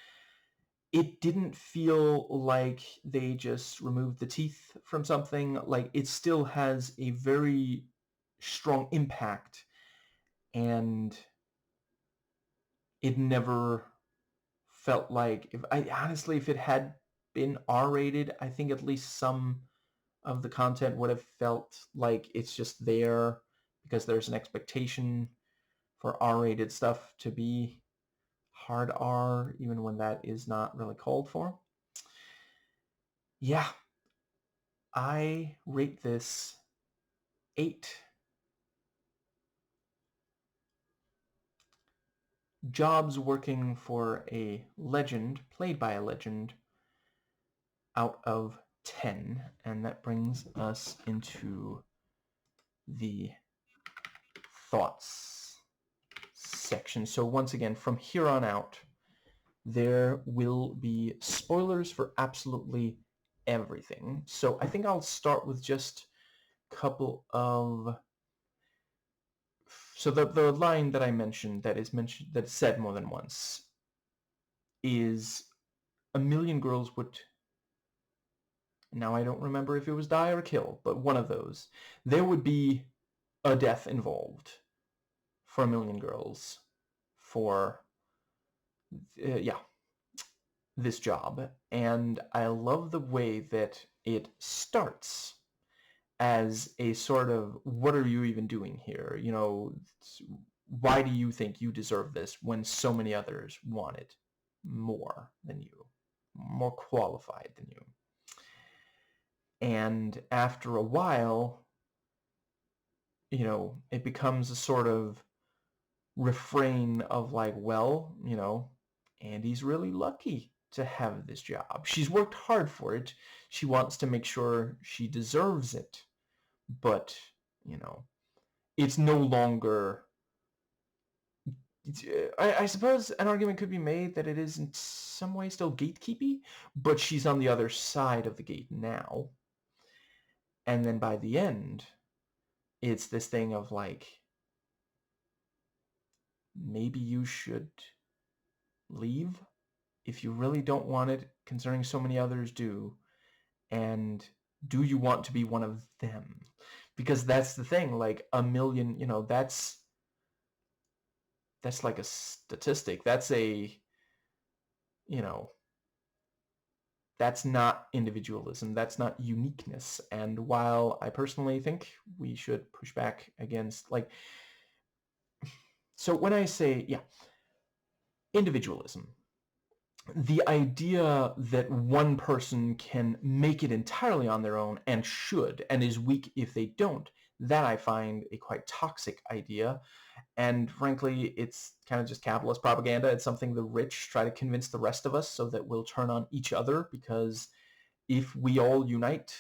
it didn't feel like they just removed the teeth from something. Like, it still has a very strong impact, and it never felt like, if it had been R-rated, I think at least some of the content would have felt like it's just there because there's an expectation for R-rated stuff to be hard R, even when that is not really called for. Yeah, I rate this 8 jobs working for a legend, played by a legend, out of 10. And that brings us into the thoughts section. So once again, from here on out, there will be spoilers for absolutely everything. So I think I'll start with just a couple of So the line that I mentioned that is said more than once is a million girls would, now I don't remember if it was die or kill, but one of those. There would be a death involved for a million girls for yeah, this job. And I love the way that it starts as a sort of, what are you even doing here? You know, why do you think you deserve this when so many others want it more than you, more qualified than you? And after a while, you know, it becomes a sort of refrain of like, well, you know, Andy's really lucky to have this job. She's worked hard for it. She wants to make sure she deserves it. But, you know, it's no longer... I suppose an argument could be made that it is in some way still gatekeepy, but she's on the other side of the gate now. And then by the end, it's this thing of like, maybe you should leave if you really don't want it, considering so many others do. And do you want to be one of them? Because that's the thing, like a million, you know, that's like a statistic. That's a, you know, that's not individualism. That's not uniqueness. And while I personally think we should push back against, like, so when I say, yeah, individualism, the idea that one person can make it entirely on their own and should, and is weak if they don't, that I find a quite toxic idea. And frankly, it's kind of just capitalist propaganda. It's something the rich try to convince the rest of us so that we'll turn on each other, because if we all unite,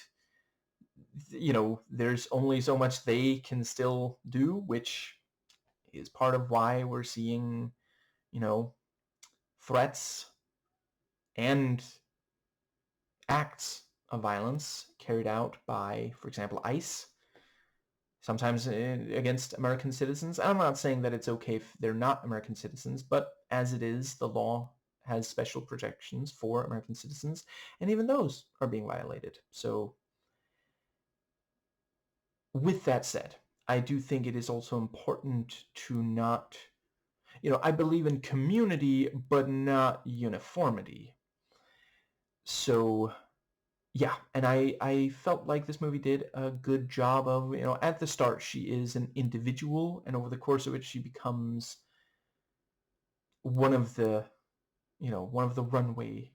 you know, there's only so much they can still do, which is part of why we're seeing, you know, threats and acts of violence carried out by, for example, ICE, sometimes against American citizens. I'm not saying that it's okay if they're not American citizens, but as it is, the law has special protections for American citizens, and even those are being violated. So with that said, I do think it is also important to not, you know, I believe in community, but not uniformity. So yeah, and I felt like this movie did a good job of, you know, at the start she is an individual, and over the course of it she becomes one of the, you know, one of the runway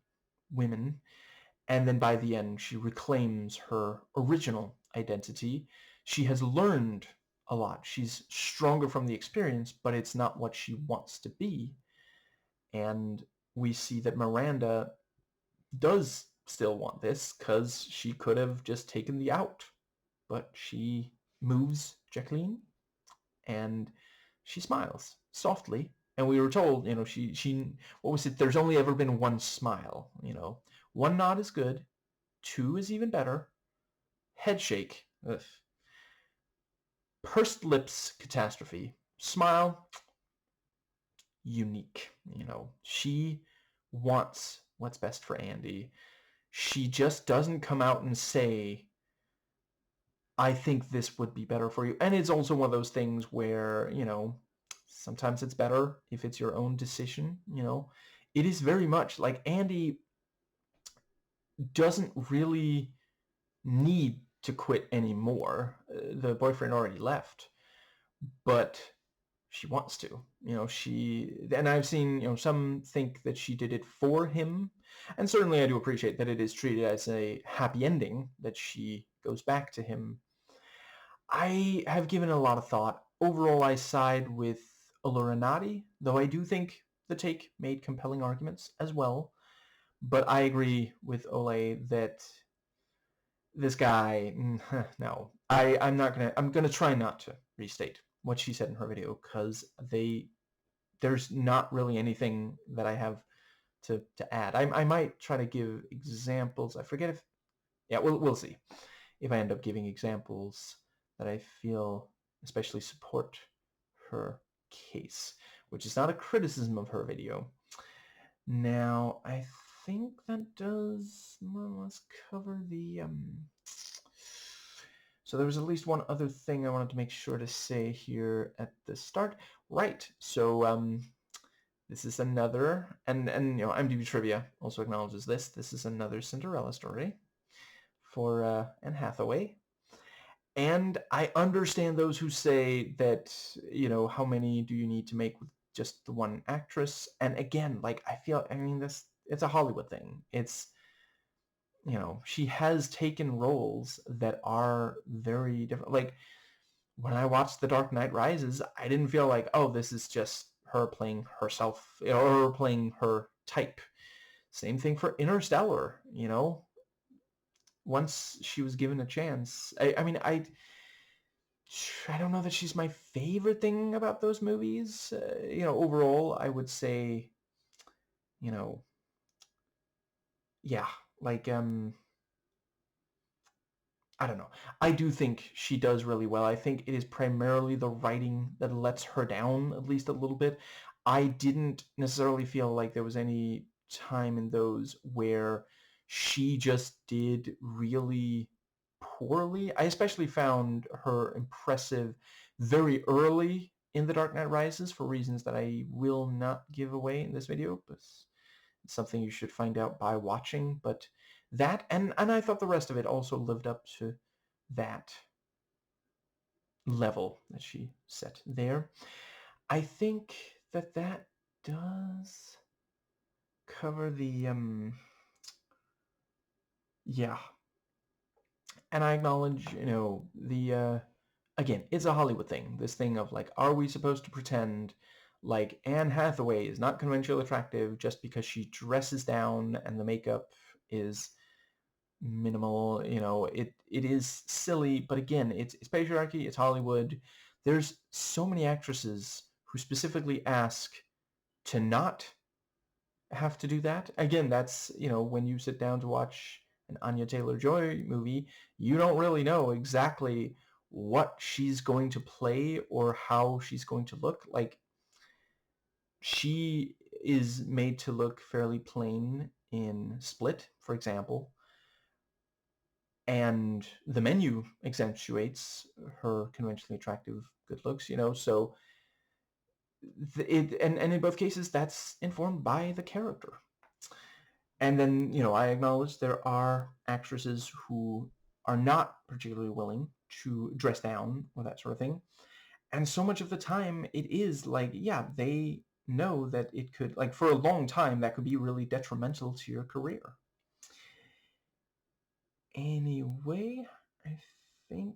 women, and then by the end she reclaims her original identity. She has learned a lot. She's stronger from the experience, but it's not what she wants to be. And we see that Miranda does still want this, because she could have just taken the out, but she moves Jacqueline and she smiles softly. And we were told, you know, she what was it? There's only ever been one smile, you know. One nod is good, two is even better. Head shake, ugh. Pursed lips, catastrophe. Smile, unique. You know, she wants what's best for Andy. She just doesn't come out and say, I think this would be better for you. And it's also one of those things where, you know, sometimes it's better if it's your own decision, you know. It is very much like Andy doesn't really need to quit anymore. The boyfriend already left, but she wants to, you know. And I've seen, you know, some think that she did it for him, and certainly I do appreciate that it is treated as a happy ending, that she goes back to him. I have given a lot of thought. Overall, I side with Olorinati, though I do think the take made compelling arguments as well. But I agree with Ole that this guy, no. I'm gonna try not to restate what she said in her video, because there's not really anything that I have to add. I might try to give examples. I forget if, yeah, we'll see if I end up giving examples that I feel especially support her case, which is not a criticism of her video. Now, I think that does more or less cover the... So there was at least one other thing I wanted to make sure to say here at the start. Right, so this is another, and you know, IMDb Trivia also acknowledges this. This is another Cinderella story for Anne Hathaway. And I understand those who say that, you know, how many do you need to make with just the one actress? And again, like, I mean, it's a Hollywood thing. It's, you know, she has taken roles that are very different. Like, when I watched The Dark Knight Rises, I didn't feel like, oh, this is just her playing herself or playing her type. Same thing for Interstellar, you know. Once she was given a chance, I mean, I don't know that she's my favorite thing about those movies. You know, overall, I would say, you know, yeah, like, I don't know. I do think she does really well. I think it is primarily the writing that lets her down at least a little bit. I didn't necessarily feel like there was any time in those where she just did really poorly. I especially found her impressive very early in The Dark Knight Rises for reasons that I will not give away in this video, but it's something you should find out by watching. But that, and I thought the rest of it also lived up to that level that she set there. I think that that does cover the, yeah. And I acknowledge, you know, the, again, it's a Hollywood thing. This thing of, like, are we supposed to pretend like Anne Hathaway is not conventionally attractive just because she dresses down and the makeup is minimal? You know, it is silly, but again, it's patriarchy, it's Hollywood. There's so many actresses who specifically ask to not have to do that. Again, that's, you know, when you sit down to watch an Anya Taylor-Joy movie, you don't really know exactly what she's going to play or how she's going to look. Like, she is made to look fairly plain in Split, for example, and the menu accentuates her conventionally attractive good looks, you know, so and in both cases that's informed by the character. And then, you know, I acknowledge there are actresses who are not particularly willing to dress down or that sort of thing, and so much of the time it is like, yeah, they know that it could, like, for a long time that could be really detrimental to your career. Anyway, think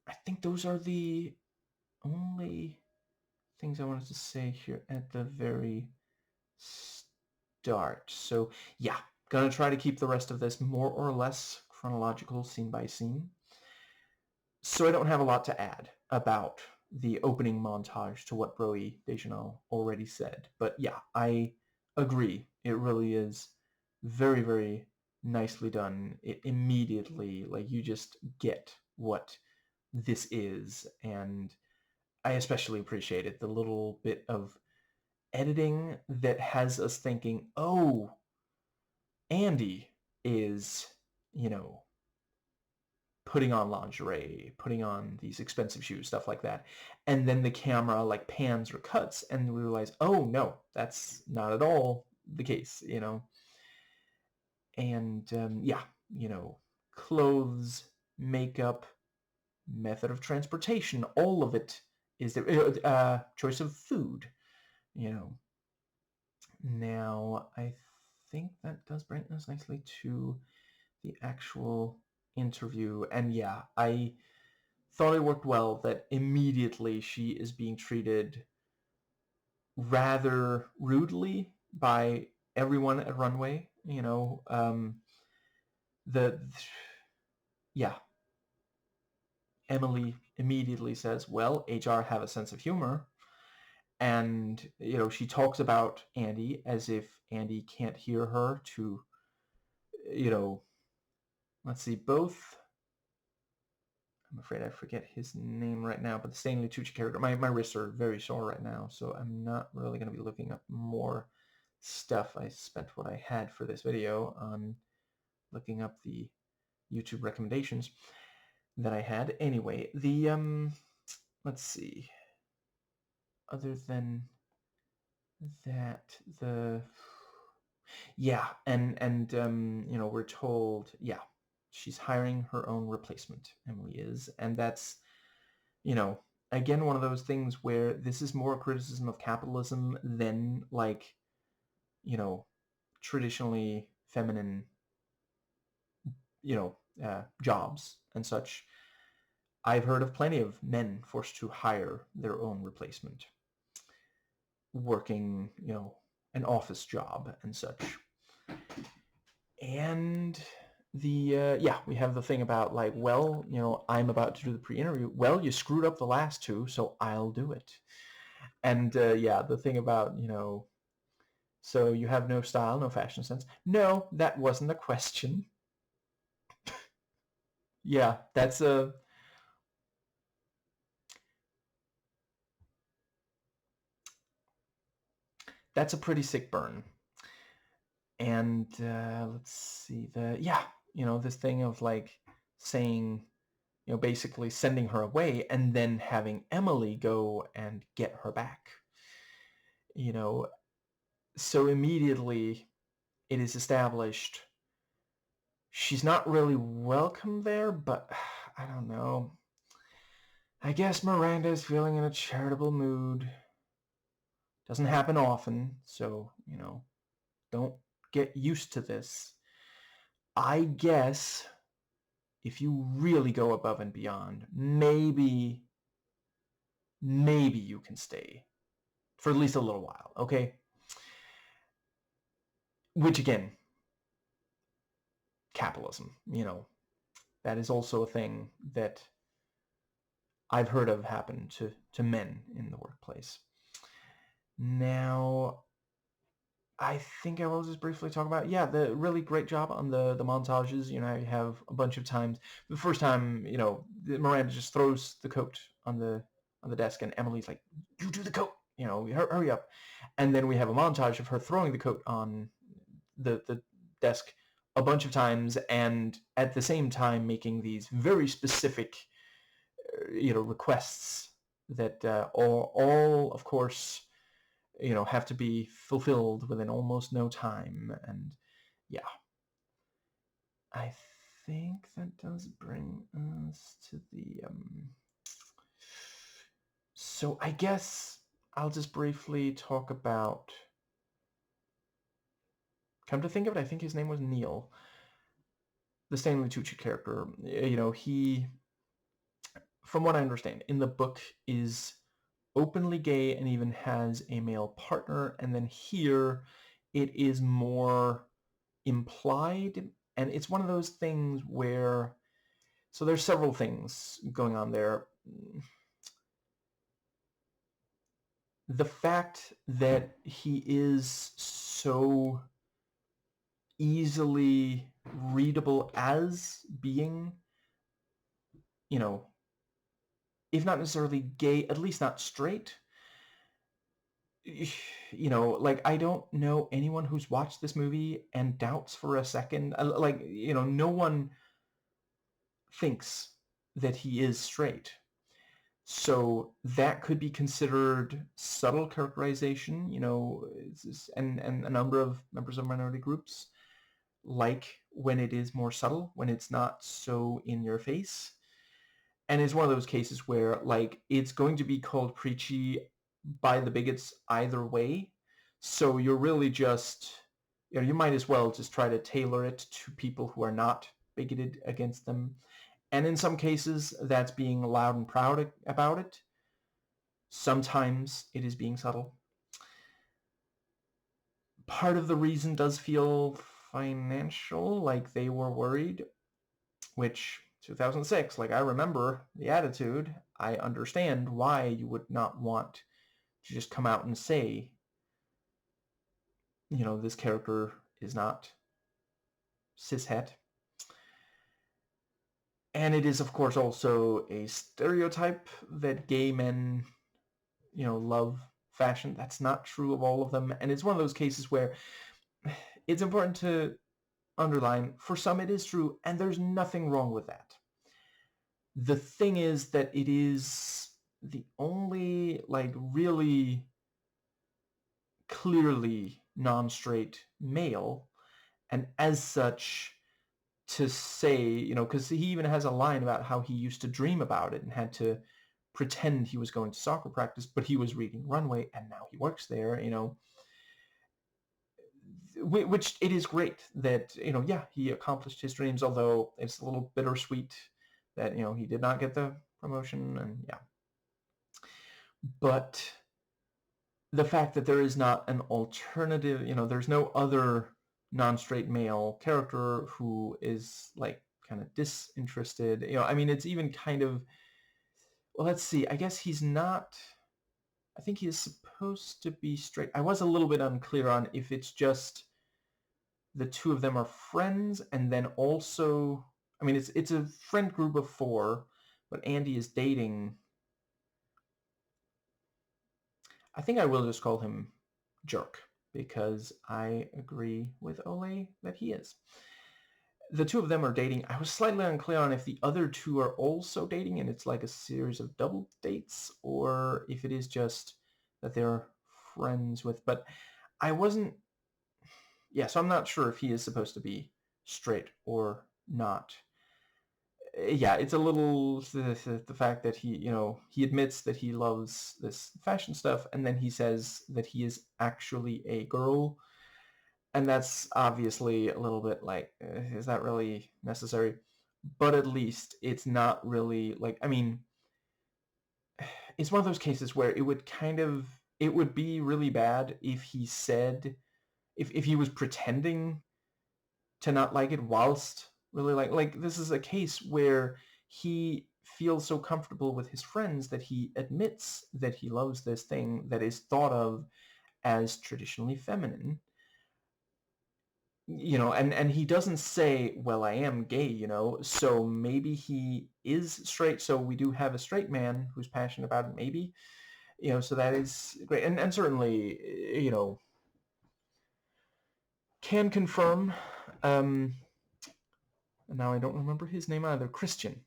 I think those are the only things I wanted to say here at the very start. So yeah, gonna try to keep the rest of this more or less chronological, scene by scene. So I don't have a lot to add about the opening montage to what Broe Deschanel already said. But yeah, I agree. It really is very, very nicely done. It immediately, like, you just get what this is, and I especially appreciate it. The little bit of editing that has us thinking, oh, Andy is, you know, putting on lingerie, putting on these expensive shoes, stuff like that. And then the camera, like, pans or cuts, and we realize, oh, no, that's not at all the case, you know. And, yeah, you know, clothes, makeup, method of transportation, all of it is there. Choice of food, you know. Now, I think that does bring us nicely to the actual interview. And yeah, I thought it worked well that immediately she is being treated rather rudely by everyone at Runway, you know. Yeah, Emily immediately says, well, HR have a sense of humor. And, you know, she talks about Andy as if Andy can't hear her to, you know, let's see, both I'm afraid I forget his name right now, but the Stanley Tucci character, my wrists are very sore right now, so I'm not really going to be looking up more stuff. I spent what I had for this video on looking up the YouTube recommendations that I had. Anyway, let's see. Other than that, we're told, she's hiring her own replacement, Emily is, and that's, again, one of those things where this is more a criticism of capitalism than, like, traditionally feminine, jobs and such. I've heard of plenty of men forced to hire their own replacement, working, an office job and such. And we have the thing about, like, well, I'm about to do the pre-interview. Well, you screwed up the last two, so I'll do it. And the thing about, so you have no style, no fashion sense. No, that wasn't a question. Yeah, that's a pretty sick burn. And let's see, this thing of, like, saying, basically sending her away and then having Emily go and get her back. So immediately it is established she's not really welcome there, but I don't know. I guess Miranda is feeling in a charitable mood. Doesn't happen often, so, don't get used to this. I guess if you really go above and beyond, maybe you can stay for at least a little while, okay? Which, again, capitalism, that is also a thing that I've heard of happen to men in the workplace. Now, I think I will just briefly talk about, the really great job on the montages. You have a bunch of times. The first time, Miranda just throws the coat on the desk, and Emily's like, "You do the coat, hurry up." And then we have a montage of her throwing the coat on the desk a bunch of times, and at the same time making these very specific, requests that all, of course, have to be fulfilled within almost no time. And I think that does bring us to the so I guess I'll just briefly talk about, come to think of it, I think his name was Neil, the Stanley Tucci character. He, from what I understand, in the book is openly gay and even has a male partner, and then here it is more implied, and it's one of those things where, so there's several things going on there. The fact that he is so easily readable as being, if not necessarily gay, at least not straight. Like, I don't know anyone who's watched this movie and doubts for a second, like, no one thinks that he is straight. So that could be considered subtle characterization, and a number of members of minority groups like when it is more subtle, when it's not so in your face. And it's one of those cases where, like, it's going to be called preachy by the bigots either way. So you're really just, you might as well just try to tailor it to people who are not bigoted against them. And in some cases, that's being loud and proud about it. Sometimes it is being subtle. Part of the reason does feel financial, like they were worried, which 2006, like, I remember the attitude. I understand why you would not want to just come out and say, this character is not cishet. And it is, of course, also a stereotype that gay men, love fashion. That's not true of all of them. And it's one of those cases where it's important to underline, for some it is true, and there's nothing wrong with that. The thing is that it is the only, really clearly non-straight male, and as such, to say, because he even has a line about how he used to dream about it and had to pretend he was going to soccer practice, but he was reading Runway, and now he works there, which it is great that, he accomplished his dreams, although it's a little bittersweet that, he did not get the promotion, and yeah. But the fact that there is not an alternative, there's no other non-straight male character who is kind of disinterested, it's even kind of, well, let's see, I guess he's not, I think he is supposed to be straight. I was a little bit unclear on if it's just the two of them are friends, and then also, it's a friend group of 4, but Andy is dating, I think I will just call him Jerk, because I agree with Ole that he is. The two of them are dating. I was slightly unclear on if the other two are also dating and it's like a series of double dates, or if it is just that they're friends with, but I wasn't, so I'm not sure if he is supposed to be straight or not. Yeah, it's a little, the fact that he admits that he loves this fashion stuff, and then he says that he is actually a girl, and that's obviously a little bit like, is that really necessary? But at least it's not really it's one of those cases where it would be really bad if he said, if he was pretending to not like it whilst really this is a case where he feels so comfortable with his friends that he admits that he loves this thing that is thought of as traditionally feminine, and he doesn't say, well, I am gay, so maybe he is straight, so we do have a straight man who's passionate about it, maybe, so that is great, and certainly, can confirm, and now I don't remember his name either, Christian,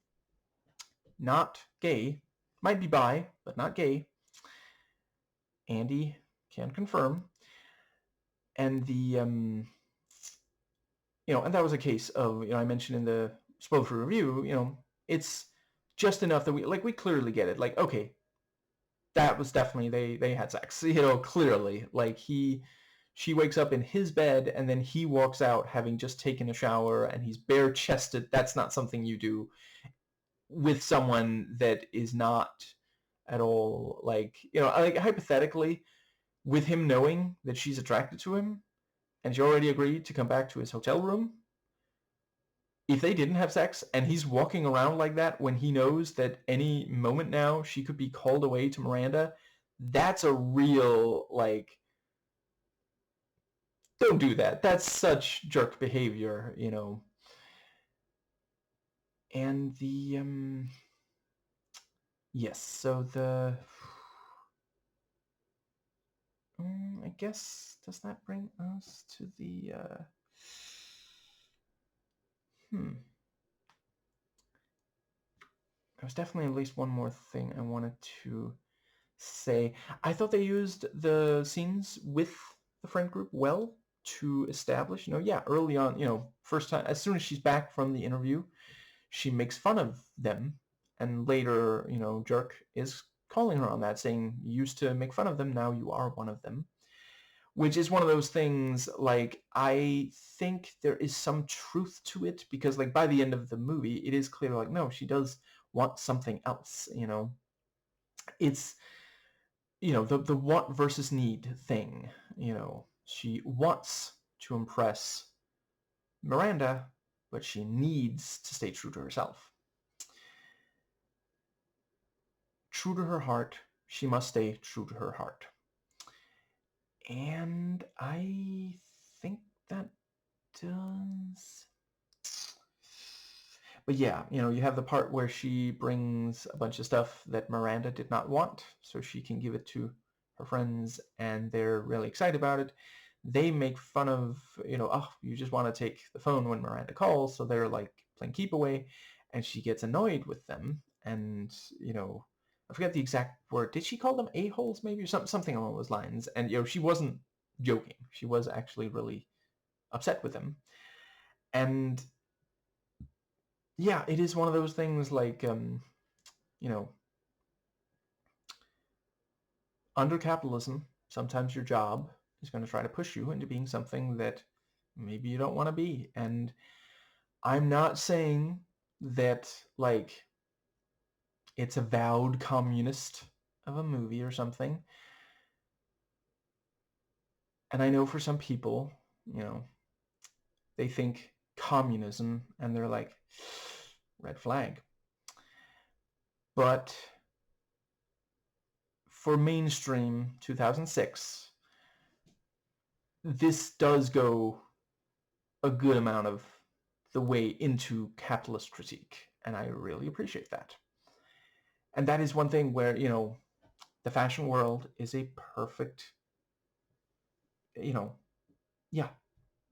not gay, might be bi, but not gay. Andy can confirm. And the, and that was a case of, I mentioned in the spoiler-free review, it's just enough that we clearly get it. Okay, that was definitely, they had sex, clearly. She wakes up in his bed, and then he walks out having just taken a shower, and he's bare-chested. That's not something you do with someone that is not at all, hypothetically, with him knowing that she's attracted to him, and she already agreed to come back to his hotel room, if they didn't have sex and he's walking around like that when he knows that any moment now she could be called away to Miranda, that's a real, don't do that. That's such jerk behavior, And the, yes, so the, I guess, does that bring us to the, there was definitely at least one more thing I wanted to say. I thought they used the scenes with the friend group well to establish, early on, first time, as soon as she's back from the interview, she makes fun of them, and later, Jerk is calling her on that, saying, you used to make fun of them, now you are one of them, which is one of those things, I think there is some truth to it, because, by the end of the movie, it is clear, no, she does want something else, it's, the want versus need thing, she wants to impress Miranda, but she needs to stay true to herself. True to her heart, she must stay true to her heart. And I think that does... But yeah, you have the part where she brings a bunch of stuff that Miranda did not want, so she can give it to her friends, and they're really excited about it. They make fun of, oh, you just want to take the phone when Miranda calls, so they're like playing keep away, and she gets annoyed with them, and, I forget the exact word. Did she call them a-holes maybe, or something along those lines? And, she wasn't joking. She was actually really upset with them. And yeah, it is one of those things like, under capitalism, sometimes your job is going to try to push you into being something that maybe you don't want to be. And I'm not saying that, like, it's avowed communist of a movie or something. And I know for some people, they think communism and they're like, red flag. But for mainstream 2006, this does go a good amount of the way into capitalist critique, and I really appreciate that. And that is one thing where, the fashion world is a perfect, yeah,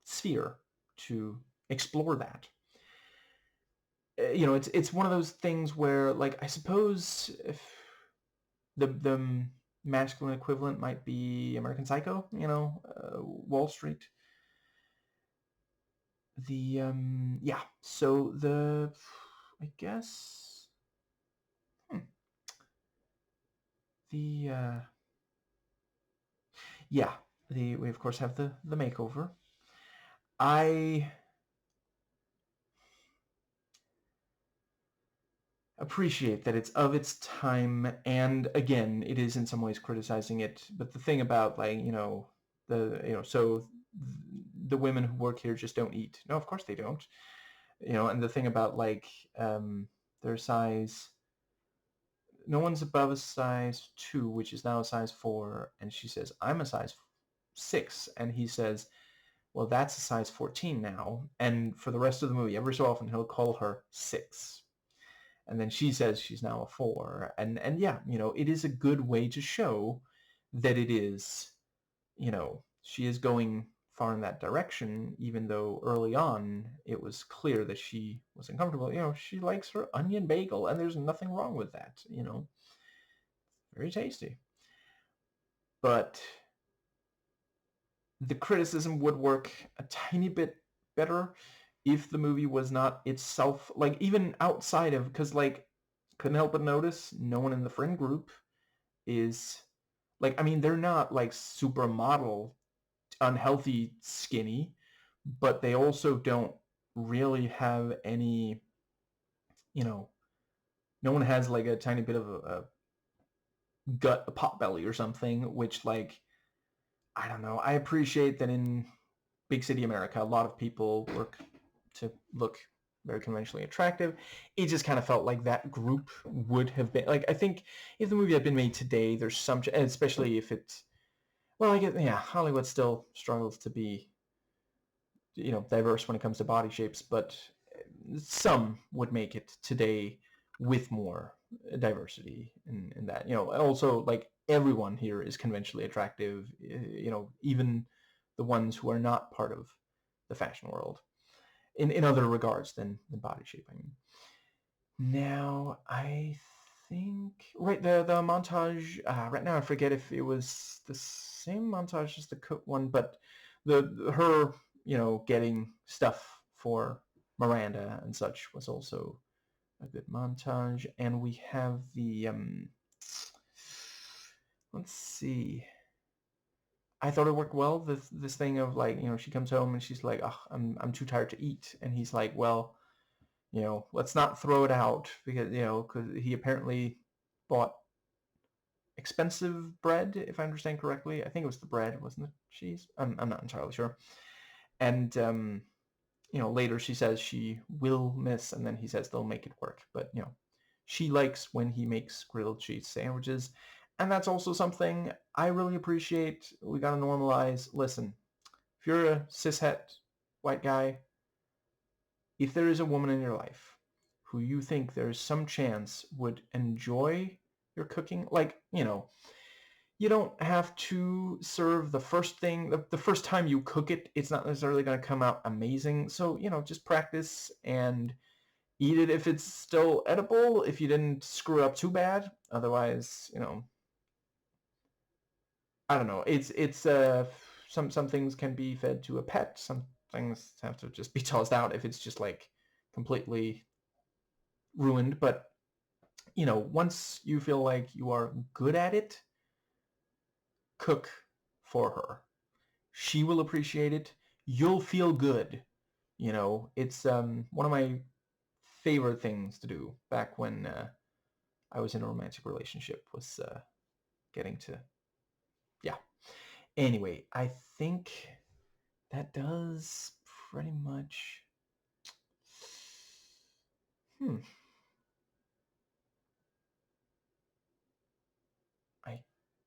sphere to explore that. It's one of those things where, like, I suppose if the masculine equivalent might be American Psycho, Wall Street. Yeah, so I guess, the, yeah, we of course have the makeover. I appreciate that it's of its time, and again, it is in some ways criticizing it, but the thing about, like, so the women who work here just don't eat. No, of course they don't. And the thing about, like, their size, no one's above a size 2, which is now a size 4, and she says, I'm a size 6, and he says, well, that's a size 14 now, and for the rest of the movie, every so often, he'll call her 6. And then she says she's now a 4. And yeah, it is a good way to show that it is, she is going far in that direction, even though early on it was clear that she was uncomfortable. She likes her onion bagel, and there's nothing wrong with that, very tasty. But the criticism would work a tiny bit better if the movie was not itself, like, even outside of, because, like, couldn't help but notice no one in the friend group is, like, I mean, they're not like supermodel unhealthy skinny, but they also don't really have any, no one has like a tiny bit of a gut, a pot belly or something, which, like, I don't know. I appreciate that in big city America, a lot of people work to look very conventionally attractive. It just kind of felt like that group would have been, like, I think if the movie had been made today, there's some, especially if it's, well, I get, yeah, Hollywood still struggles to be, diverse when it comes to body shapes, but some would make it today with more diversity in that. Also, like, everyone here is conventionally attractive, even the ones who are not part of the fashion world in other regards than body shape, I mean. Now, I think, right, the montage, right now I forget if it was the same montage as the coat one, but her, getting stuff for Miranda and such was also a good montage. And we have the, let's see, I thought it worked well, this thing of, like, she comes home and she's like, oh, I'm too tired to eat, and he's like, well, let's not throw it out, because, because he apparently bought expensive bread, if I understand correctly. I think it was the bread, wasn't it cheese? I'm not entirely sure. And, later she says she will miss, and then he says they'll make it work. But, she likes when he makes grilled cheese sandwiches. And that's also something I really appreciate. We got to normalize. Listen, if you're a cishet white guy, if there is a woman in your life who you think there's some chance would enjoy your cooking, like, you don't have to serve the first thing, the first time you cook it, it's not necessarily going to come out amazing. So, just practice and eat it if it's still edible, if you didn't screw up too bad. Otherwise, I don't know. It's some things can be fed to a pet. Some things have to just be tossed out if it's just like completely ruined. But once you feel like you are good at it, cook for her. She will appreciate it. You'll feel good. It's one of my favorite things to do back when I was in a romantic relationship was getting to, yeah. Anyway, I think that does pretty much. I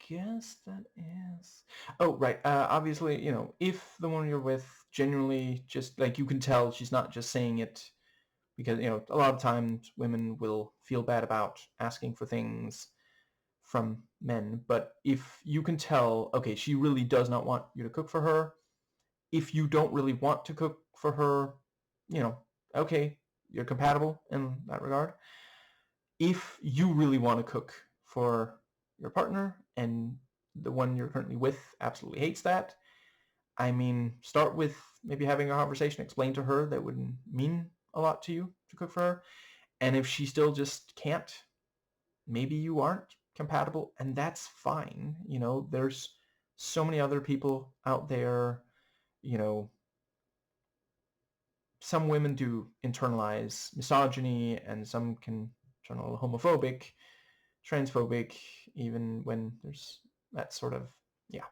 guess that is. Oh, right. Obviously, if the one you're with genuinely just like you can tell she's not just saying it because, a lot of times women will feel bad about asking for things from men. But if you can tell, okay, she really does not want you to cook for her. If you don't really want to cook for her, okay, you're compatible in that regard. If you really want to cook for your partner and the one you're currently with absolutely hates that, I mean, start with maybe having a conversation, explain to her that would mean a lot to you to cook for her. And if she still just can't, maybe you aren't compatible, and that's fine. There's so many other people out there. Some women do internalize misogyny, and some can turn a little homophobic, transphobic, even when there's that sort of, yeah.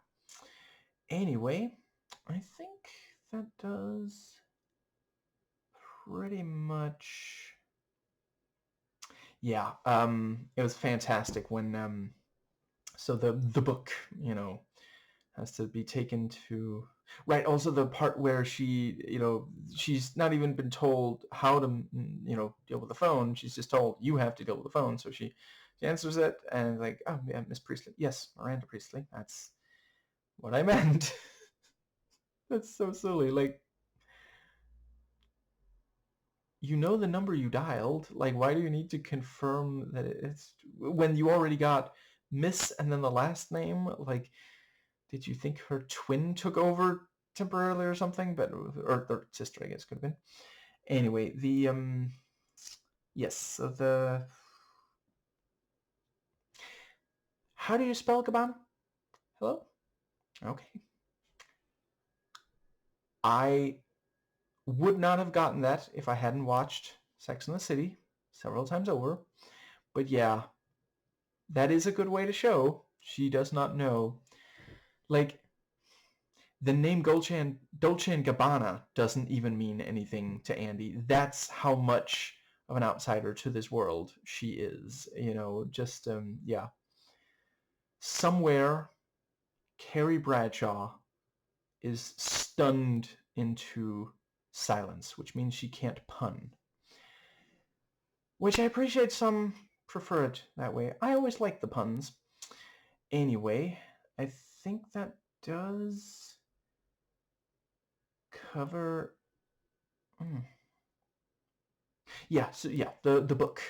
Anyway, I think that does pretty much, yeah. It was fantastic when so the book, has to be taken to, right. Also the part where she, she's not even been told how to, deal with the phone. She's just told you have to deal with the phone. So she answers it and like, oh yeah, Miss Priestley. Yes, Miranda Priestley. That's what I meant. That's so silly. Like, the number you dialed. Like, why do you need to confirm that it's when you already got Miss and then the last name? Like, did you think her twin took over temporarily or something? But or sister, I guess, could have been. Anyway, the yes. So the how do you spell Gabbana? Hello. Okay. I would not have gotten that if I hadn't watched Sex and the City several times over. But yeah, that is a good way to show she does not know. Like, the name Dolce and Gabbana doesn't even mean anything to Andy. That's how much of an outsider to this world she is. Just yeah. Somewhere, Carrie Bradshaw is stunned into silence, which means she can't pun. Which I appreciate. Some prefer it that way. I always like the puns. Anyway, I think that does cover. Yeah, so yeah, the book,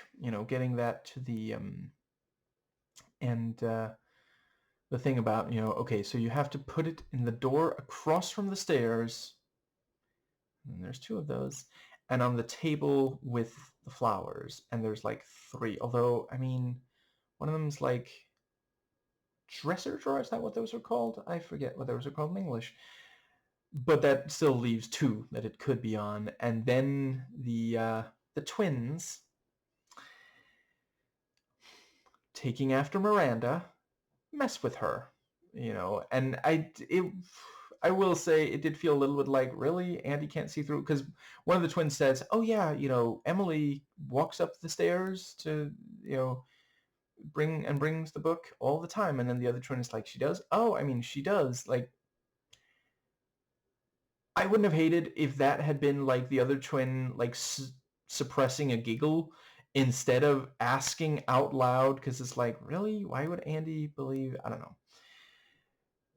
getting that to the and the thing about, okay, so you have to put it in the door across from the stairs, and there's two of those, and on the table with the flowers, and there's like three, although, I mean, one of them's like dresser drawer, is that what those are called? I forget what those are called in English. But that still leaves two that it could be on, and then the twins, taking after Miranda, mess with her, and I will say it did feel a little bit like, really, Andy can't see through, because one of the twins says, oh yeah, Emily walks up the stairs to, brings the book all the time, and then the other twin is like, she does? Oh, I mean, she does. Like, I wouldn't have hated if that had been like the other twin, like suppressing a giggle instead of asking out loud, because it's like, really? Why would Andy believe? I don't know.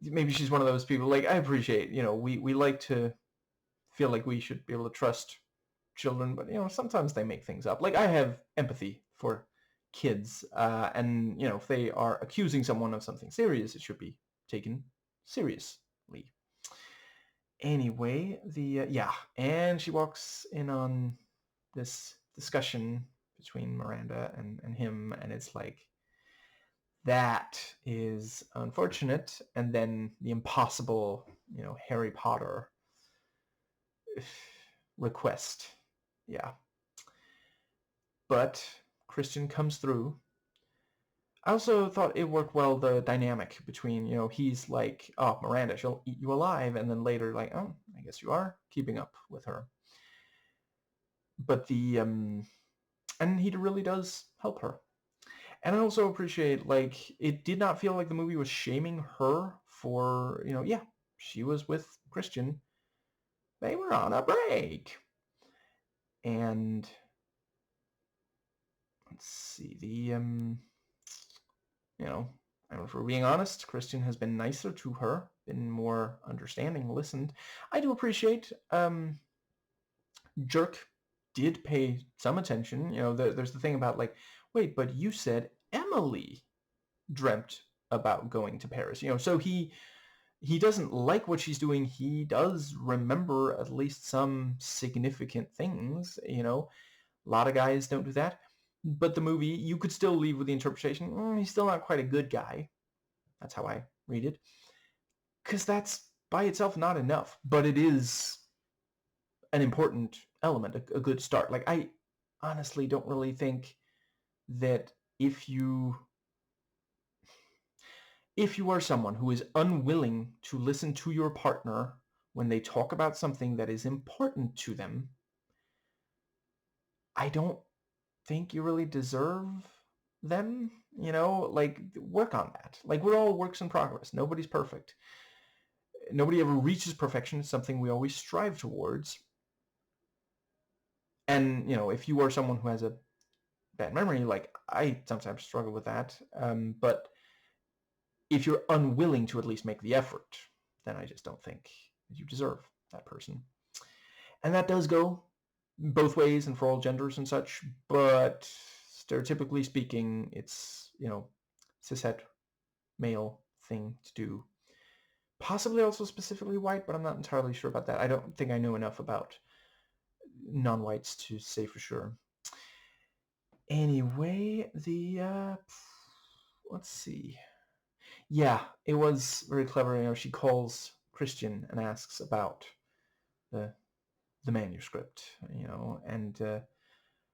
Maybe she's one of those people. Like, I appreciate, we like to feel like we should be able to trust children, but sometimes they make things up. Like, I have empathy for kids, and if they are accusing someone of something serious, it should be taken seriously. Anyway, and she walks in on this discussion between Miranda and him, and it's like, that is unfortunate. And then the impossible, Harry Potter request. Yeah. But Christian comes through. I also thought it worked well, the dynamic between, he's like, oh, Miranda, she'll eat you alive. And then later, like, oh, I guess you are keeping up with her. But and he really does help her. And I also appreciate, like, it did not feel like the movie was shaming her for, she was with Christian. They were on a break. And let's see, if we're being honest, Christian has been nicer to her, been more understanding, listened. I do appreciate Jerk did pay some attention. There's the thing about, like, wait, but you said Emily dreamt about going to Paris. So he doesn't like what she's doing. He does remember at least some significant things. A lot of guys don't do that. But the movie, you could still leave with the interpretation, he's still not quite a good guy. That's how I read it. Because that's by itself not enough. But it is an important element, a good start. Like, I honestly don't really think that if you are someone who is unwilling to listen to your partner when they talk about something that is important to them, I don't think you really deserve them. Like, work on that. Like, we're all works in progress. Nobody's perfect. Nobody ever reaches perfection. It's something we always strive towards. And, if you are someone who has a bad memory, like, I sometimes struggle with that. But if you're unwilling to at least make the effort, then I just don't think you deserve that person. And that does go both ways and for all genders and such, but stereotypically speaking, it's, cishet male thing to do. Possibly also specifically white, but I'm not entirely sure about that. I don't think I know enough about non-whites to say for sure. Anyway, let's see. Yeah, it was very clever. She calls Christian and asks about the manuscript, and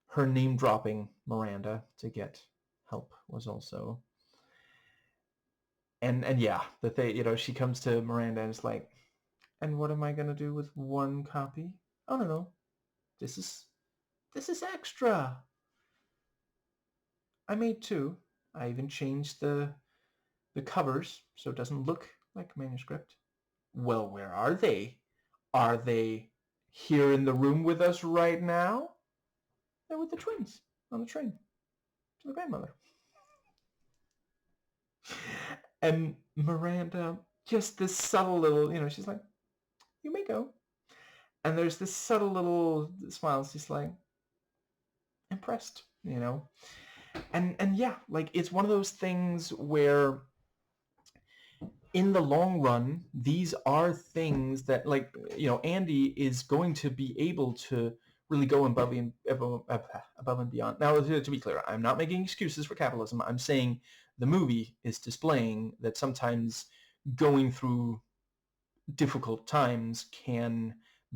her name dropping Miranda to get help was also. And yeah, the thing, she comes to Miranda and is like, and what am I gonna do with one copy? Oh, no. This is extra. I made two. I even changed the covers so it doesn't look like manuscript. Well, where are they? Are they here in the room with us right now? They're with the twins on the train to the grandmother. And Miranda, just this subtle little, she's like, you may go. And there's this subtle little smile. She's like, impressed, And yeah, like, it's one of those things where in the long run, these are things that, like, Andy is going to be able to really go above and beyond. Now, to be clear, I'm not making excuses for capitalism. I'm saying the movie is displaying that sometimes going through difficult times can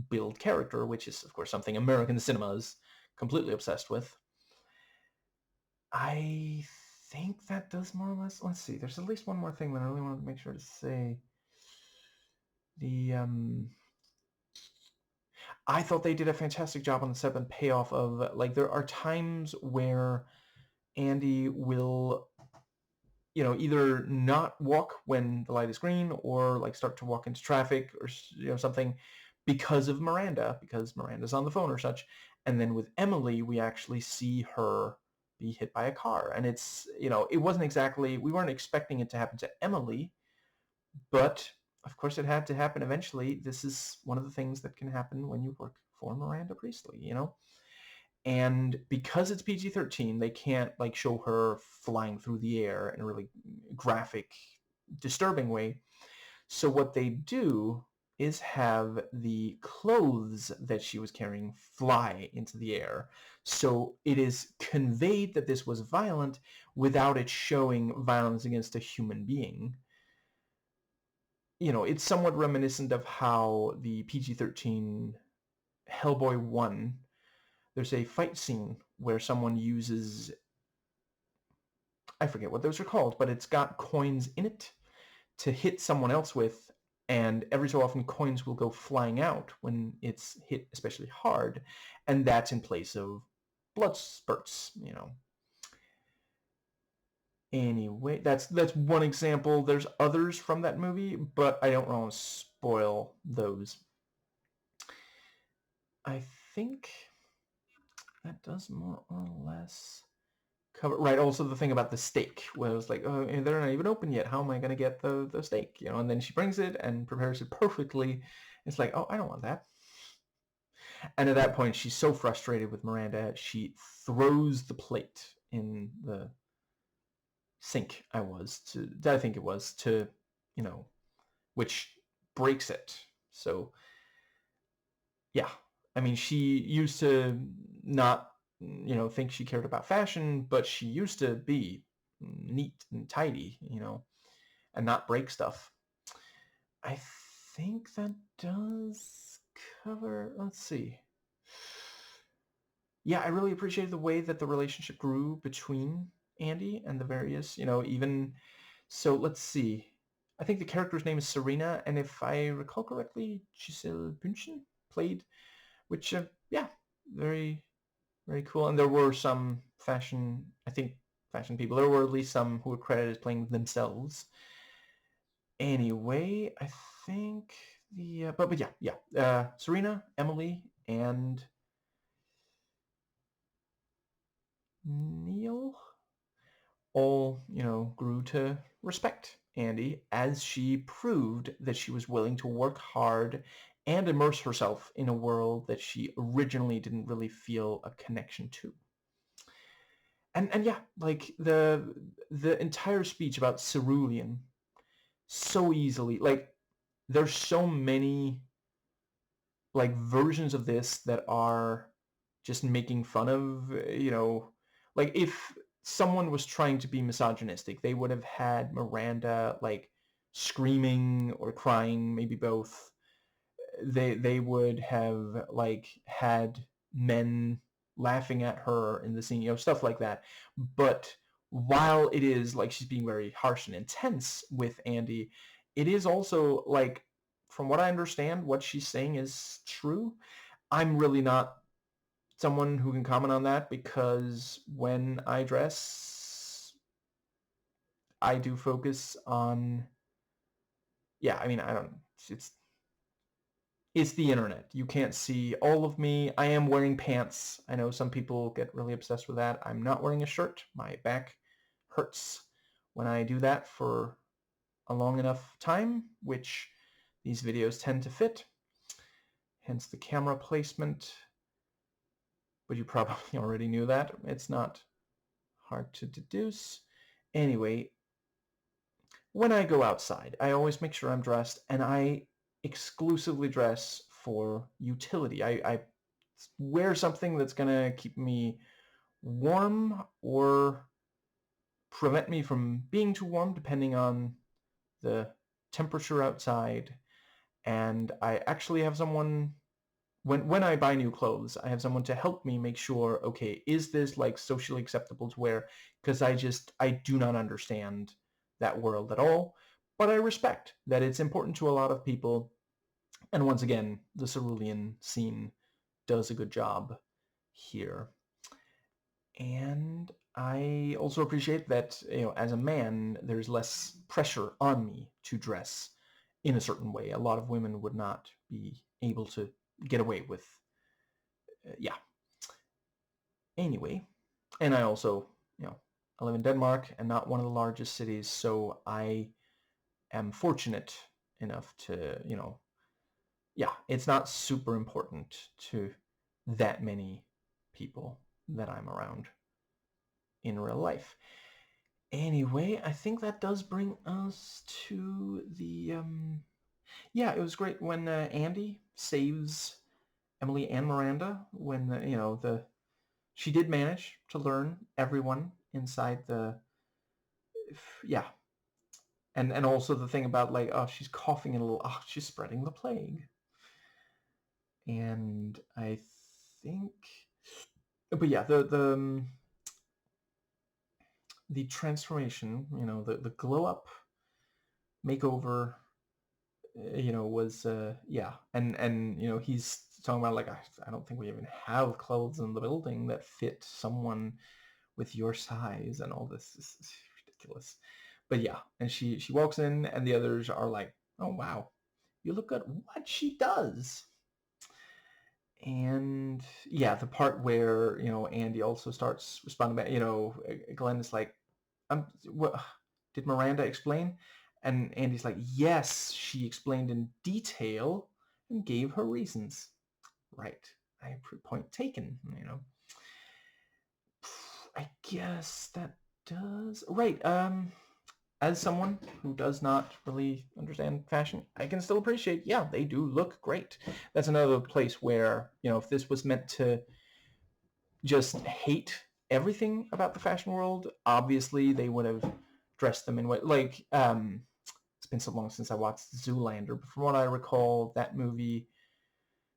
build character, which is, of course, something American cinema is completely obsessed with. I think that does more or less. Let's see. There's at least one more thing that I really wanted to make sure to say. I thought they did a fantastic job on the setup and payoff of, like, there are times where Andy will, either not walk when the light is green or, like, start to walk into traffic or, something because of Miranda, because Miranda's on the phone or such. And then with Emily, we actually see her be hit by a car. And it's, it wasn't exactly, we weren't expecting it to happen to Emily, but of course it had to happen eventually. This is one of the things that can happen when you work for Miranda Priestley, And because it's PG-13, they can't like show her flying through the air in a really graphic, disturbing way. So what they do is have the clothes that she was carrying fly into the air. So it is conveyed that this was violent without it showing violence against a human being. It's somewhat reminiscent of how the PG-13 Hellboy 1, there's a fight scene where someone uses, I forget what those are called, but it's got coins in it to hit someone else with, and every so often coins will go flying out when it's hit especially hard, and that's in place of blood spurts. Anyway, that's one example. There's others from that movie, but I don't want to spoil those. I think that does more or less cover. Right, also the thing about the steak, where it was like, oh, they're not even open yet. How am I going to get the steak? And then she brings it and prepares it perfectly. It's like, oh, I don't want that. And at that point, she's so frustrated with Miranda, she throws the plate in the sink. I think it was to, which breaks it. So, yeah. I mean, she used to not, think she cared about fashion, but she used to be neat and tidy, and not break stuff. I think that does cover, let's see. Yeah, I really appreciated the way that the relationship grew between Andy and the various, even, so let's see. I think the character's name is Serena, and if I recall correctly, Giselle Bündchen played, which, yeah, very, very cool. And there were some fashion people. There were at least some who were credited as playing themselves. Anyway, I think but yeah. Serena, Emily, and Neil all, grew to respect Andy as she proved that she was willing to work hard and immerse herself in a world that she originally didn't really feel a connection to. And yeah, like the entire speech about cerulean, so easily, like there's so many like versions of this that are just making fun of, like if someone was trying to be misogynistic, they would have had Miranda like screaming or crying, maybe both. They would have like had men laughing at her in the scene, stuff like that. But while it is like she's being very harsh and intense with Andy, it is also like, from what I understand, what she's saying is true. I'm really not someone who can comment on that, because when I dress, I do focus on, yeah, I mean, I don't, it's the internet. You can't see all of me. I am wearing pants. I know some people get really obsessed with that. I'm not wearing a shirt. My back hurts when I do that for a long enough time, which these videos tend to fit. Hence the camera placement. But you probably already knew that. It's not hard to deduce. Anyway, when I go outside, I always make sure I'm dressed, and I exclusively dress for utility. I wear something that's going to keep me warm or prevent me from being too warm, depending on the temperature outside. And I actually have someone, when I buy new clothes, I have someone to help me make sure, okay, is this like socially acceptable to wear? Because I do not understand that world at all. But I respect that it's important to a lot of people. And once again, the cerulean scene does a good job here. And I also appreciate that, as a man, there's less pressure on me to dress in a certain way. A lot of women would not be able to get away with, yeah. Anyway, and I also, I live in Denmark and not one of the largest cities, so I am fortunate enough to, yeah, it's not super important to that many people that I'm around in real life. Anyway, I think that does bring us to the, yeah, it was great when Andy saves Emily and Miranda when, she did manage to learn everyone inside the, yeah. And also the thing about like, oh, she's coughing a little, oh, she's spreading the plague. And I think, but yeah, the transformation, the glow up makeover, was yeah, and he's talking about like I don't think we even have clothes in the building that fit someone with your size, and all this is ridiculous. But yeah, and she walks in, and the others are like, oh wow, you look at what she does. And yeah, the part where Andy also starts responding back, Glenn is like, what did Miranda explain? And Andy's like, yes, she explained in detail and gave her reasons. Right. Point taken, I guess that does right. As someone who does not really understand fashion, I can still appreciate, yeah, they do look great. That's another place where, if this was meant to just hate everything about the fashion world, obviously they would have dressed them in what, like, it's been so long since I watched Zoolander, but from what I recall, that movie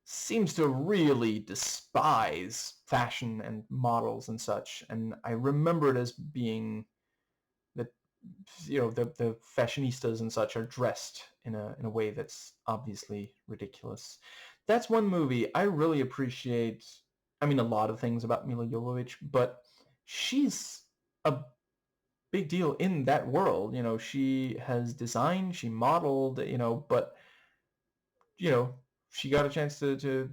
seems to really despise fashion and models and such. And I remember it as being that, the fashionistas and such are dressed in a way that's obviously ridiculous. That's one movie I really appreciate. I mean, a lot of things about Mila Jovovich, but she's a big deal in that world. She has designed, she modeled, but you know, she got a chance to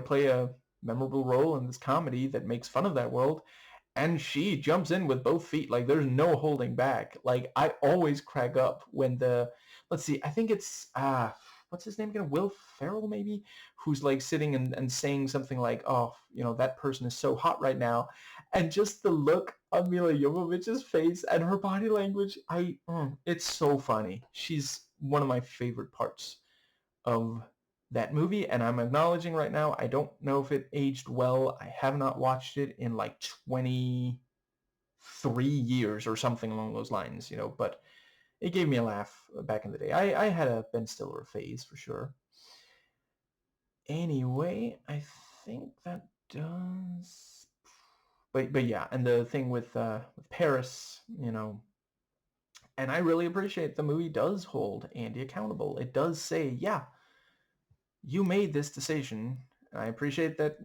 play a memorable role in this comedy that makes fun of that world, and she jumps in with both feet. Like, there's no holding back. Like, I always crack up when let's see, I think it's what's his name again? Will Ferrell, maybe, who's like sitting and saying something like, oh, that person is so hot right now, and just the look on Mila Jovovich's face and her body language, it's so funny. She's one of my favorite parts of that movie, and I'm acknowledging right now, I don't know if it aged well. I have not watched it in like 23 years or something along those lines, but it gave me a laugh back in the day. I had a Ben Stiller phase for sure. Anyway, I think that does. But yeah, and the thing with Paris, and I really appreciate the movie does hold Andy accountable. It does say, yeah, you made this decision. I appreciate that,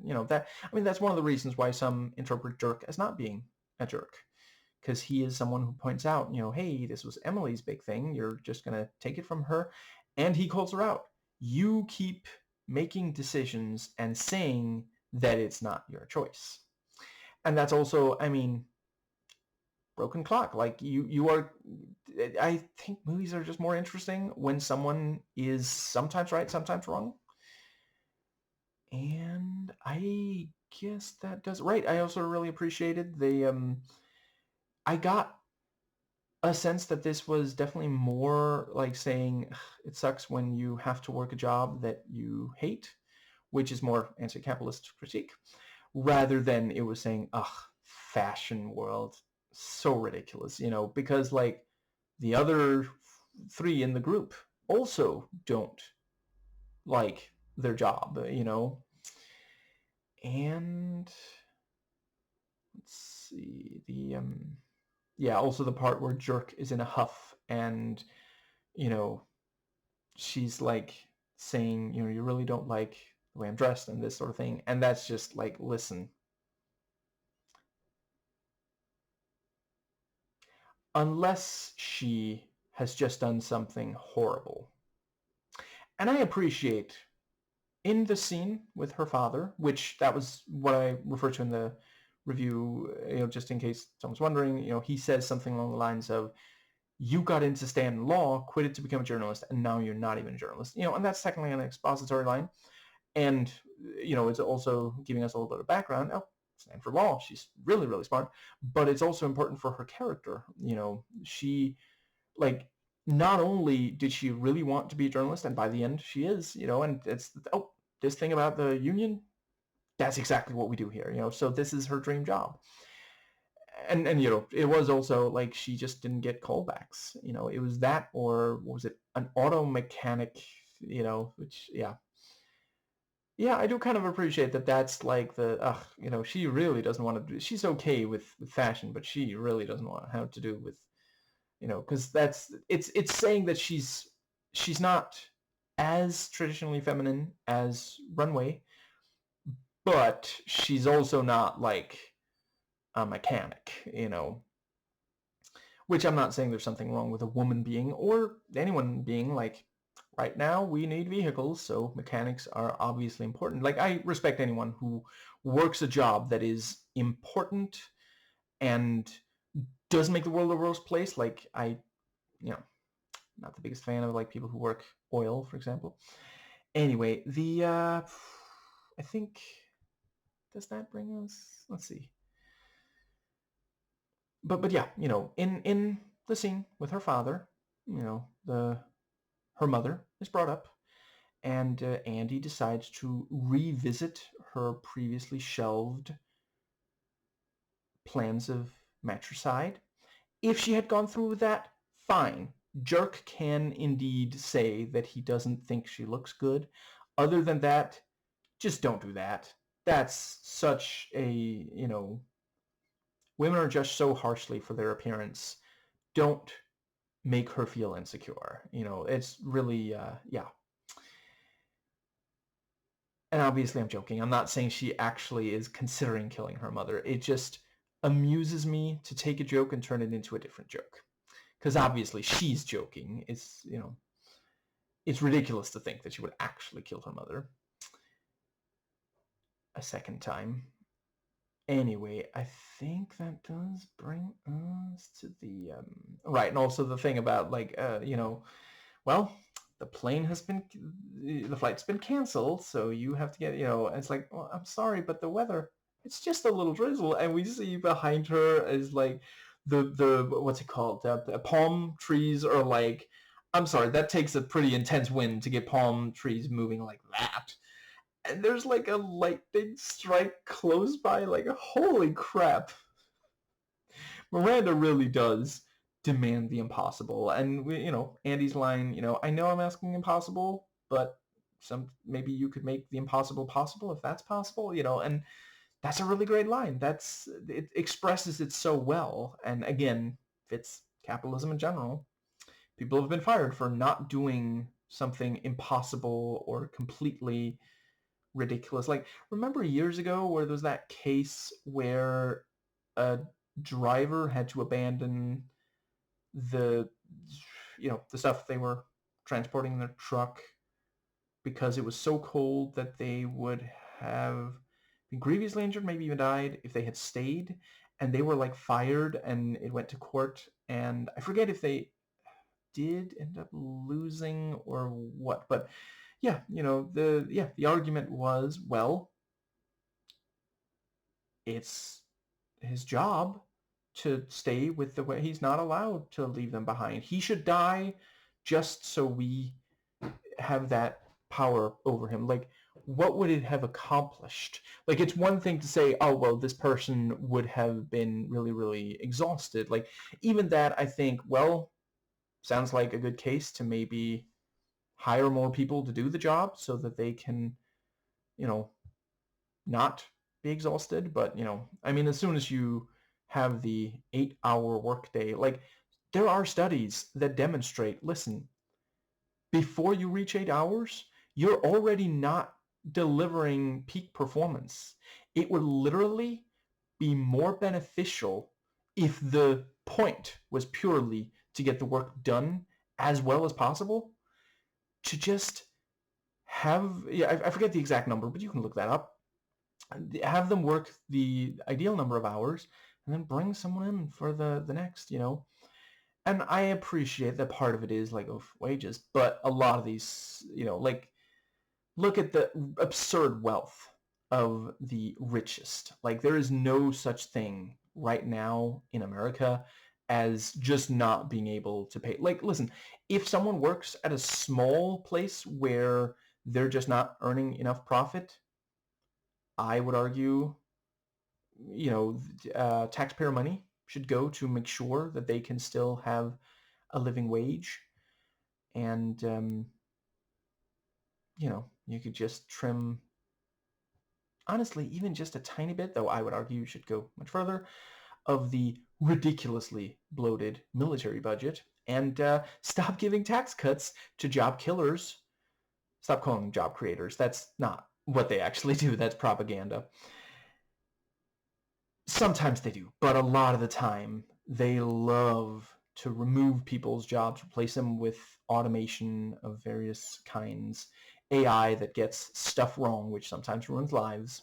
that's one of the reasons why some interpret Dirk as not being a jerk. Because he is someone who points out, hey, this was Emily's big thing. You're just going to take it from her. And he calls her out. You keep making decisions and saying that it's not your choice. And that's also, broken clock. Like, you are, I think movies are just more interesting when someone is sometimes right, sometimes wrong. And I guess that does right. I also really appreciated I got a sense that this was definitely more like saying it sucks when you have to work a job that you hate, which is more anti-capitalist critique, rather than it was saying, ugh, fashion world, so ridiculous, because like the other three in the group also don't like their job, and let's see, yeah, also the part where Jerk is in a huff and, she's like saying, you really don't like the way I'm dressed and this sort of thing. And that's just like, listen, unless she has just done something horrible. And I appreciate in the scene with her father, which that was what I refer to in the review, just in case someone's wondering, he says something along the lines of, you got in to stay in law, quit it to become a journalist, and now you're not even a journalist. And that's technically an expository line. And, it's also giving us a little bit of background. Oh, stand for law. She's really, really smart. But it's also important for her character. She, like, not only did she really want to be a journalist, and by the end she is, and it's, this thing about the union, that's exactly what we do here, so this is her dream job. And it was also like she just didn't get callbacks. It was that, or what was it, an auto mechanic, which, yeah, I do kind of appreciate that. That's like the, she really doesn't want to do, she's okay with fashion, but she really doesn't want to have to do with, because it's saying that she's not as traditionally feminine as Runway, but she's also not like a mechanic, which I'm not saying there's something wrong with a woman being, or anyone being, like, right now we need vehicles, so mechanics are obviously important. Like, I respect anyone who works a job that is important and does make the world a worse place. Like, I, not the biggest fan of, like, people who work oil, for example. Anyway, I think, does that bring us, let's see. But yeah, in the scene with her father, her mother is brought up, and Andy decides to revisit her previously shelved plans of matricide. If she had gone through with that, fine. Jerk can indeed say that he doesn't think she looks good. Other than that, just don't do that. That's such a, women are judged so harshly for their appearance. Don't make her feel insecure. It's really, yeah. And obviously I'm joking. I'm not saying she actually is considering killing her mother. It just amuses me to take a joke and turn it into a different joke. Because obviously she's joking. It's, it's ridiculous to think that she would actually kill her mother a second time. Anyway, I think that does bring us to the, right, and also the thing about, like, well, the flight's been canceled, so you have to get, it's like, well, I'm sorry, but the weather, it's just a little drizzle, and we see behind her is, like, the what's it called, the palm trees are, like, I'm sorry, that takes a pretty intense wind to get palm trees moving like that. And there's, like, a lightning strike close by, like, holy crap. Miranda really does demand the impossible. And, Andy's line, I know I'm asking impossible, but maybe you could make the impossible possible if that's possible, and that's a really great line. It expresses it so well, and again, fits capitalism in general. People have been fired for not doing something impossible or completely ridiculous. Like, remember years ago where there was that case where a driver had to abandon the the stuff they were transporting in their truck because it was so cold that they would have been grievously injured, maybe even died, if they had stayed, and they were, like, fired, and it went to court, and I forget if they did end up losing or what, but yeah, the argument was, well, it's his job to stay with the way. He's not allowed to leave them behind. He should die just so we have that power over him. Like, what would it have accomplished? Like, it's one thing to say, oh, well, this person would have been really, really exhausted. Like, even that, I think, well, sounds like a good case to maybe hire more people to do the job so that they can, not be exhausted. But, I mean, as soon as you have the 8-hour workday, like, there are studies that demonstrate, listen, before you reach 8 hours, you're already not delivering peak performance. It would literally be more beneficial if the point was purely to get the work done as well as possible, to just have, yeah, I forget the exact number, but you can look that up. have them work the ideal number of hours and then bring someone in for the next, And I appreciate that part of it is like wages, but a lot of these, like look at the absurd wealth of the richest. Like there is no such thing right now in America as just not being able to pay. Like, listen, if someone works at a small place where they're just not earning enough profit, I would argue, taxpayer money should go to make sure that they can still have a living wage. And, you could just trim, honestly, even just a tiny bit, though I would argue you should go much further, of the ridiculously bloated military budget and stop giving tax cuts to job killers. Stop calling them job creators. That's not what they actually do. That's propaganda. Sometimes they do, but a lot of the time they love to remove people's jobs, replace them with automation of various kinds, AI that gets stuff wrong, which sometimes ruins lives.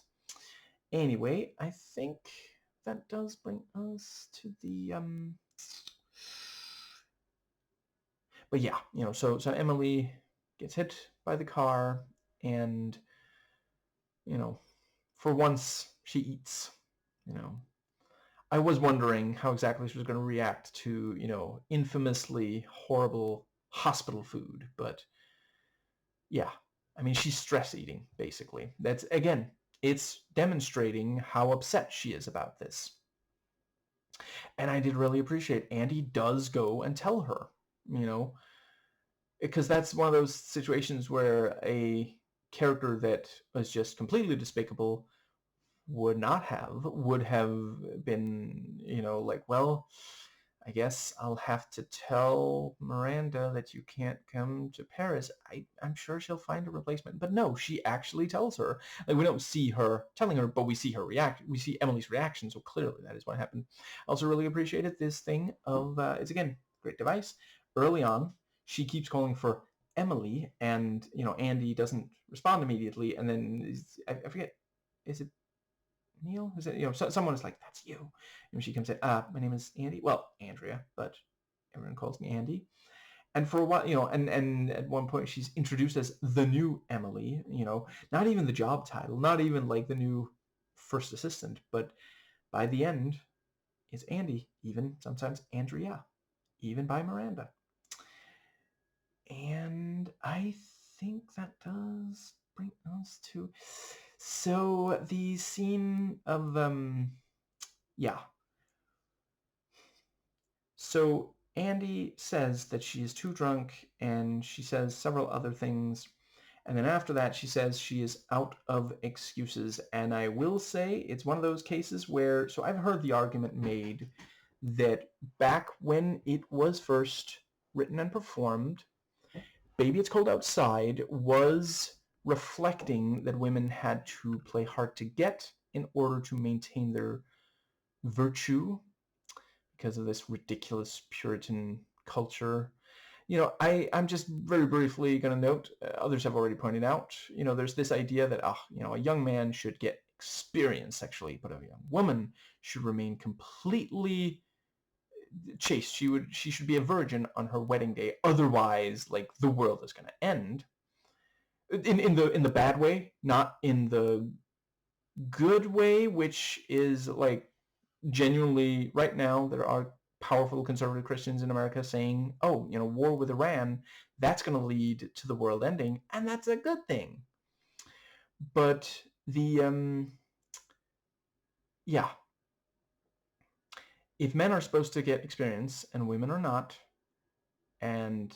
Anyway, I think that does bring us to the but yeah, so Emily gets hit by the car, and for once she eats. I was wondering how exactly she was going to react to infamously horrible hospital food, but yeah, I mean she's stress eating basically. That's, again, it's demonstrating how upset she is about this. And I did really appreciate Andy does go and tell her, because that's one of those situations where a character that was just completely despicable would have been, like, well, I guess I'll have to tell Miranda that you can't come to Paris. I'm sure she'll find a replacement. But no, she actually tells her. Like, we don't see her telling her, but we see her react. We see Emily's reaction, so clearly that is what happened. I also really appreciated this thing of, it's, again, great device. Early on, she keeps calling for Emily, and, Andy doesn't respond immediately, and then, I forget, is it Neil? Is it, someone is like, that's you. And she comes in, my name is Andy. Well, Andrea, but everyone calls me Andy. And for a while, and at one point she's introduced as the new Emily, not even the job title, not even like the new first assistant, but by the end, it's Andy, even sometimes Andrea, even by Miranda. And I think that does bring us to, so the scene of, yeah. So Andy says that she is too drunk, and she says several other things. And then after that, she says she is out of excuses. And I will say it's one of those cases where, so I've heard the argument made that back when it was first written and performed, Baby It's Cold Outside was reflecting that women had to play hard to get in order to maintain their virtue because of this ridiculous Puritan culture. I'm just very briefly going to note, others have already pointed out, there's this idea that, a young man should get experience sexually, but a young woman should remain completely chaste. She should be a virgin on her wedding day. Otherwise, like, the world is going to end. In the bad way, not in the good way, which is like, genuinely, right now there are powerful conservative Christians in America saying, oh, war with Iran, that's going to lead to the world ending, and that's a good thing. But yeah, if men are supposed to get experience and women are not, and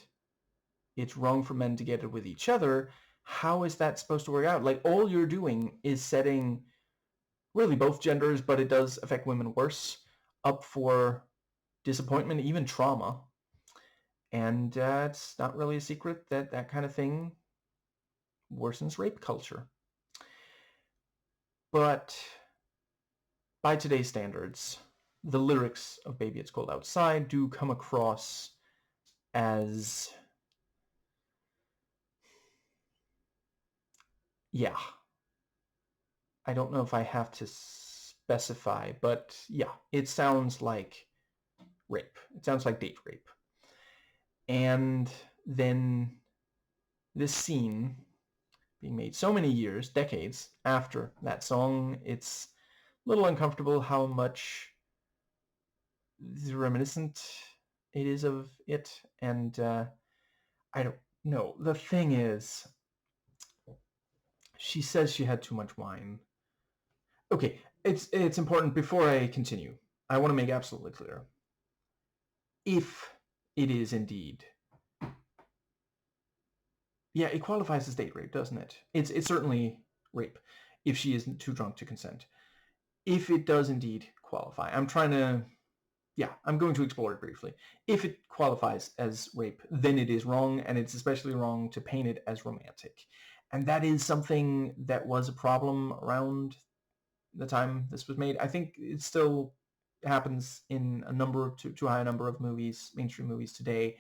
it's wrong for men to get it with each other, how is that supposed to work out? Like, all you're doing is setting really both genders, but it does affect women worse, up for disappointment, even trauma. And it's not really a secret that that kind of thing worsens rape culture. But by today's standards, the lyrics of Baby It's Cold Outside do come across as, yeah, I don't know if I have to specify, but yeah, it sounds like rape. It sounds like date rape. And then this scene being made so many years, decades after that song, it's a little uncomfortable how much reminiscent it is of it. And I don't know. The thing is, she says she had too much wine. Okay, it's important before I continue. I want to make absolutely clear. If it is indeed, yeah, it qualifies as date rape, doesn't it? It's certainly rape if she isn't too drunk to consent. If it does indeed qualify, I'm going to explore it briefly. If it qualifies as rape, then it is wrong, and it's especially wrong to paint it as romantic. And that is something that was a problem around the time this was made. I think it still happens in a number of too high a number of movies, mainstream movies today.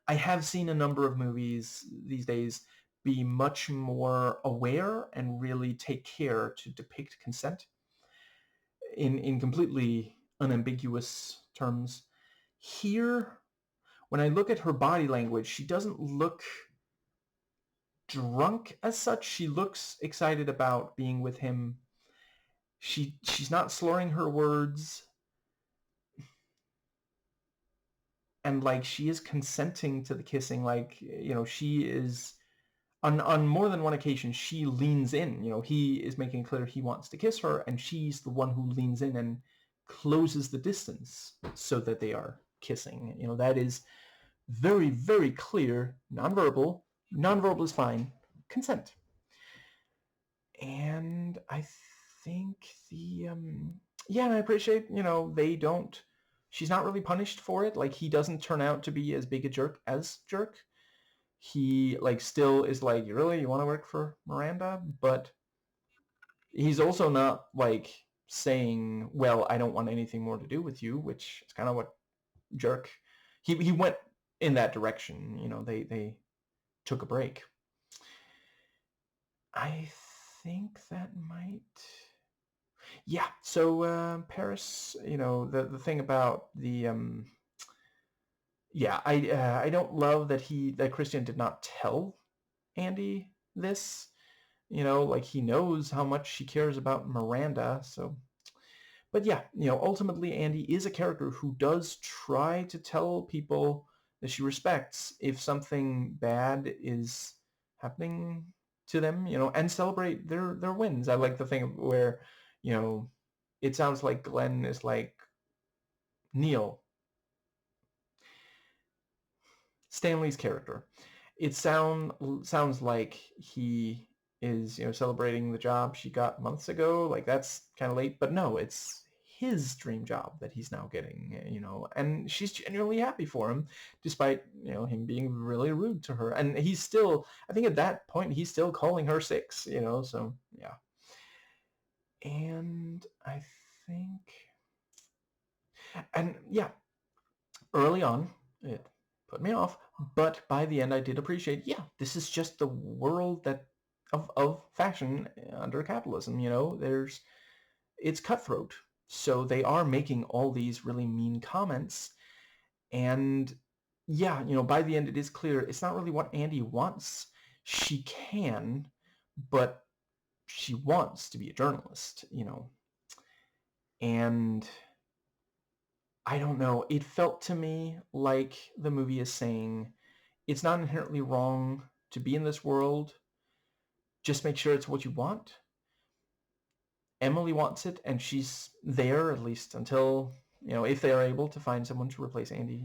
I have seen a number of movies these days be much more aware and really take care to depict consent in completely unambiguous terms. Here, when I look at her body language, she doesn't look drunk as such. She looks excited about being with him. She's not slurring her words, and like she is consenting to the kissing. Like, she is on more than one occasion she leans in. He is making clear he wants to kiss her, and she's the one who leans in and closes the distance so that they are kissing. That is very, very clear. Nonverbal is fine. Consent. And I think and I appreciate, they don't, she's not really punished for it. Like, he doesn't turn out to be as big a jerk as Jerk. He, like, still is like, you want to work for Miranda? But he's also not, like, saying, well, I don't want anything more to do with you, which is kind of what Jerk, he went in that direction. They took a break. I think that might... Yeah, so Paris, the thing about the... I don't love that Christian did not tell Andy this. Like, he knows how much she cares about Miranda, so... But yeah, ultimately Andy is a character who does try to tell people that she respects if something bad is happening to them, and celebrate their wins. I like the thing where, it sounds like Glenn is like, Neil, Stanley's character. It sounds like he is, celebrating the job she got months ago. Like, that's kind of late, but no, it's his dream job that he's now getting, and she's genuinely happy for him, despite, him being really rude to her. And he's still, I think at that point, he's still calling her six, so yeah. And I think, and yeah, early on, it put me off, but by the end I did appreciate, this is just the world that of fashion under capitalism. It's cutthroat, so they are making all these really mean comments. And by the end it is clear it's not really what Andy wants. She can, but she wants to be a journalist, and I don't know. It felt to me like the movie is saying it's not inherently wrong to be in this world. Just make sure it's what you want. Emily wants it, and she's there at least until, if they are able to find someone to replace Andy.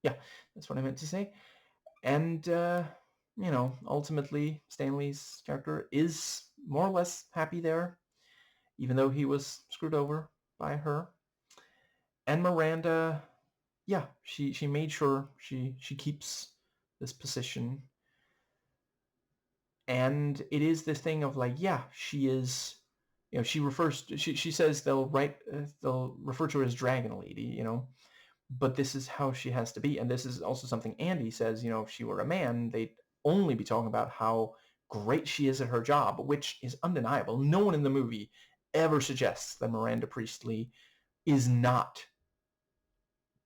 Yeah, that's what I meant to say. And, ultimately, Stanley's character is more or less happy there, even though he was screwed over by her. And Miranda, she made sure she keeps this position. And it is this thing of like, she is, she says they'll refer to her as Dragon Lady, but this is how she has to be. And this is also something Andy says, if she were a man, they'd only be talking about how great she is at her job, which is undeniable. No one in the movie ever suggests that Miranda Priestley is not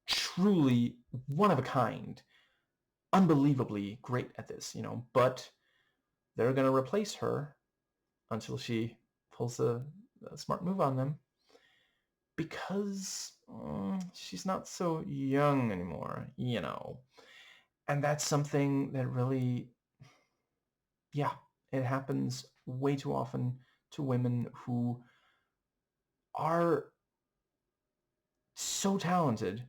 truly one of a kind, unbelievably great at this, but they're going to replace her until she pulls a smart move on them because she's not so young anymore, And that's something that really, yeah, it happens way too often to women who are so talented,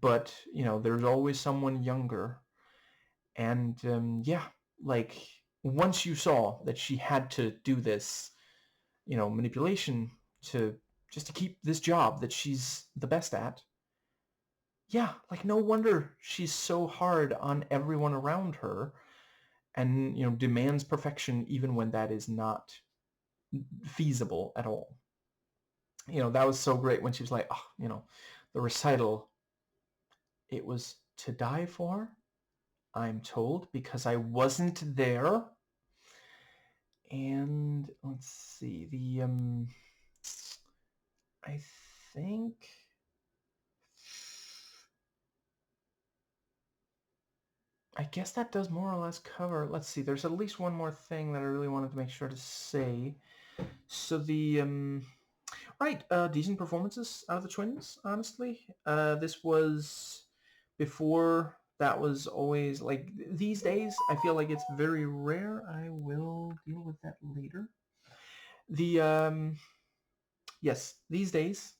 but, there's always someone younger. And, like, once you saw that she had to do this, manipulation just to keep this job that she's the best at, yeah, like, no wonder she's so hard on everyone around her and, demands perfection even when that is not feasible at all. That was so great when she was like, oh, the recital, it was to die for, I'm told, because I wasn't there. And let's see, I think I guess that does more or less cover. Let's see, there's at least one more thing that I really wanted to make sure to say. So right, decent performances out of the twins, honestly. This was before that was always like these days. I feel like it's very rare. I will deal with that later. The yes, these days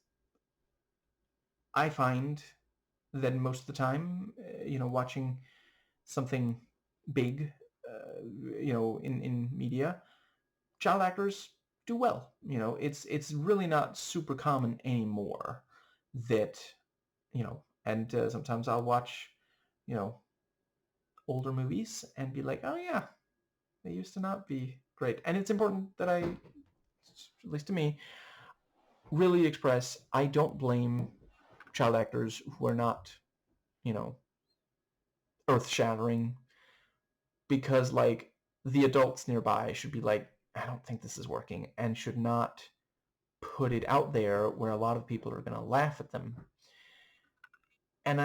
I find that most of the time, watching something big, in media, child actors do well. It's really not super common anymore that, and sometimes I'll watch, you know, older movies and be like, oh yeah, they used to not be great. And it's important that I, at least to me, really express I don't blame child actors who are not, you know, earth-shattering, because like the adults nearby should be like, I don't think this is working, and should not put it out there where a lot of people are going to laugh at them. And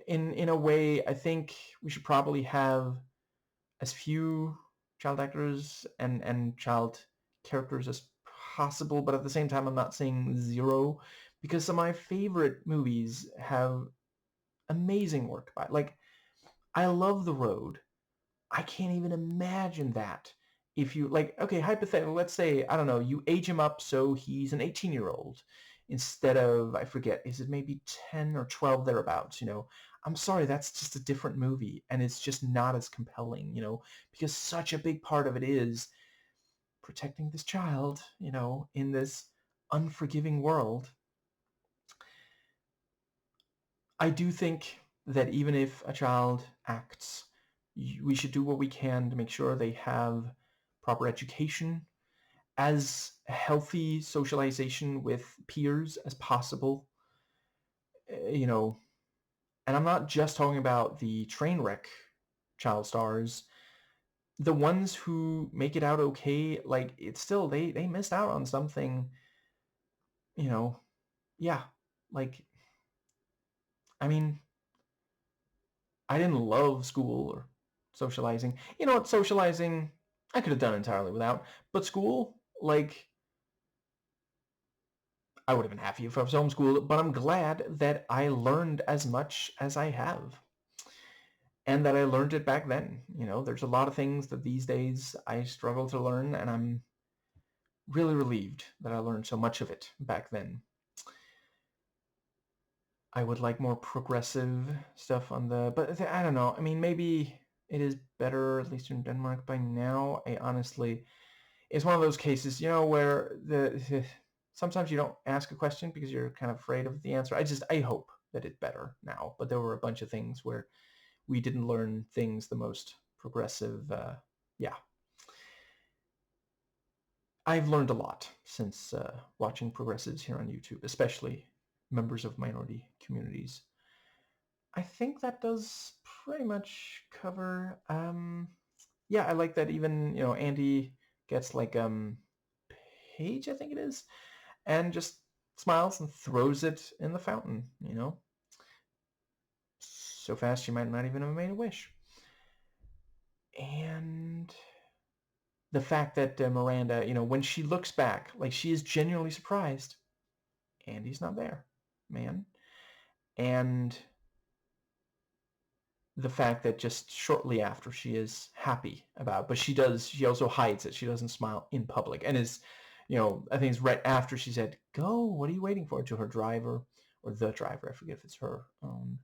in a way, I think we should probably have as few child actors and child characters as possible, but at the same time, I'm not saying zero, because some of my favorite movies have amazing work by, like, I love The Road. I can't even imagine that. If you, like, okay, hypothetically, let's say, I don't know, you age him up so he's an 18-year-old instead of, I forget, is it maybe 10 or 12 thereabouts, I'm sorry, that's just a different movie, and it's just not as compelling, because such a big part of it is protecting this child, in this unforgiving world. I do think that even if a child acts, we should do what we can to make sure they have proper education, as healthy socialization with peers as possible, and I'm not just talking about the train wreck child stars. The ones who make it out okay, like, it's still, they missed out on something, yeah, like, I mean, I didn't love school or socializing. You know what, socializing, I could have done entirely without. But school, like, I would have been happy if I was homeschooled, but I'm glad that I learned as much as I have. And that I learned it back then. There's a lot of things that these days I struggle to learn, and I'm really relieved that I learned so much of it back then. I would like more progressive stuff but I don't know. I mean, maybe it is better, at least in Denmark by now. I honestly, it's one of those cases, where sometimes you don't ask a question because you're kind of afraid of the answer. I hope that it's better now. But there were a bunch of things where we didn't learn things the most progressive. Yeah. I've learned a lot since watching progressives here on YouTube, especially members of minority communities. I think that does pretty much cover yeah, I like that even, Andy gets like Paige, I think it is, and just smiles and throws it in the fountain, So fast she might not even have made a wish. And the fact that Miranda, when she looks back, like she is genuinely surprised, Andy's not there, man. And the fact that just shortly after she is happy about, but she also hides it. She doesn't smile in public and is, I think it's right after she said, go, what are you waiting for, to her driver or the driver. I forget if it's her own.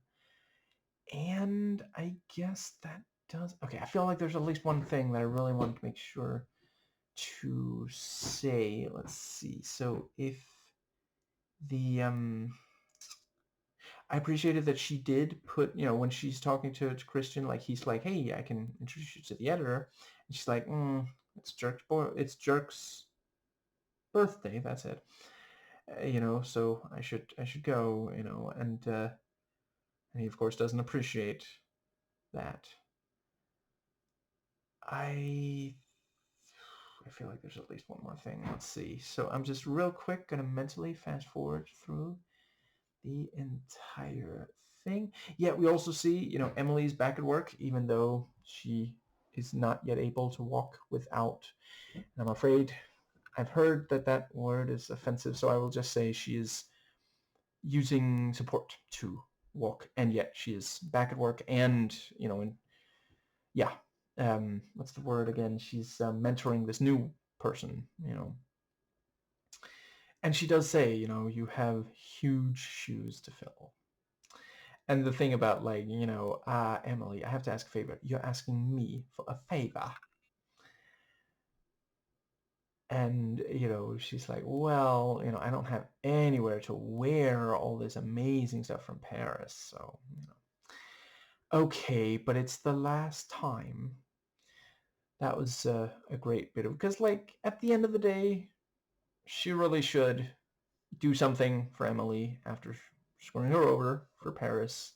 And I guess that does, okay, I feel like there's at least one thing that I really want to make sure to say. Let's see. So if the, I appreciated that she did put, when she's talking to Christian, like he's like, hey, I can introduce you to the editor. And she's like, it's Jerk's birthday. That's it. So I should go, and he of course doesn't appreciate that. I feel like there's at least one more thing. Let's see. So I'm just real quick going to mentally fast forward through the entire thing. Yeah, we also see, Emily's back at work, even though she is not yet able to walk without. And I'm afraid I've heard that word is offensive, so I will just say she is using support to walk, and yet she is back at work, and, yeah, what's the word again? She's mentoring this new person, And she does say, you have huge shoes to fill. And the thing about, like, Emily, I have to ask a favor. You're asking me for a favor. And, she's like, well, I don't have anywhere to wear all this amazing stuff from Paris. So, okay, but it's the last time. That was a great bit of, because, like, at the end of the day, she really should do something for Emily after screwing her over for Paris.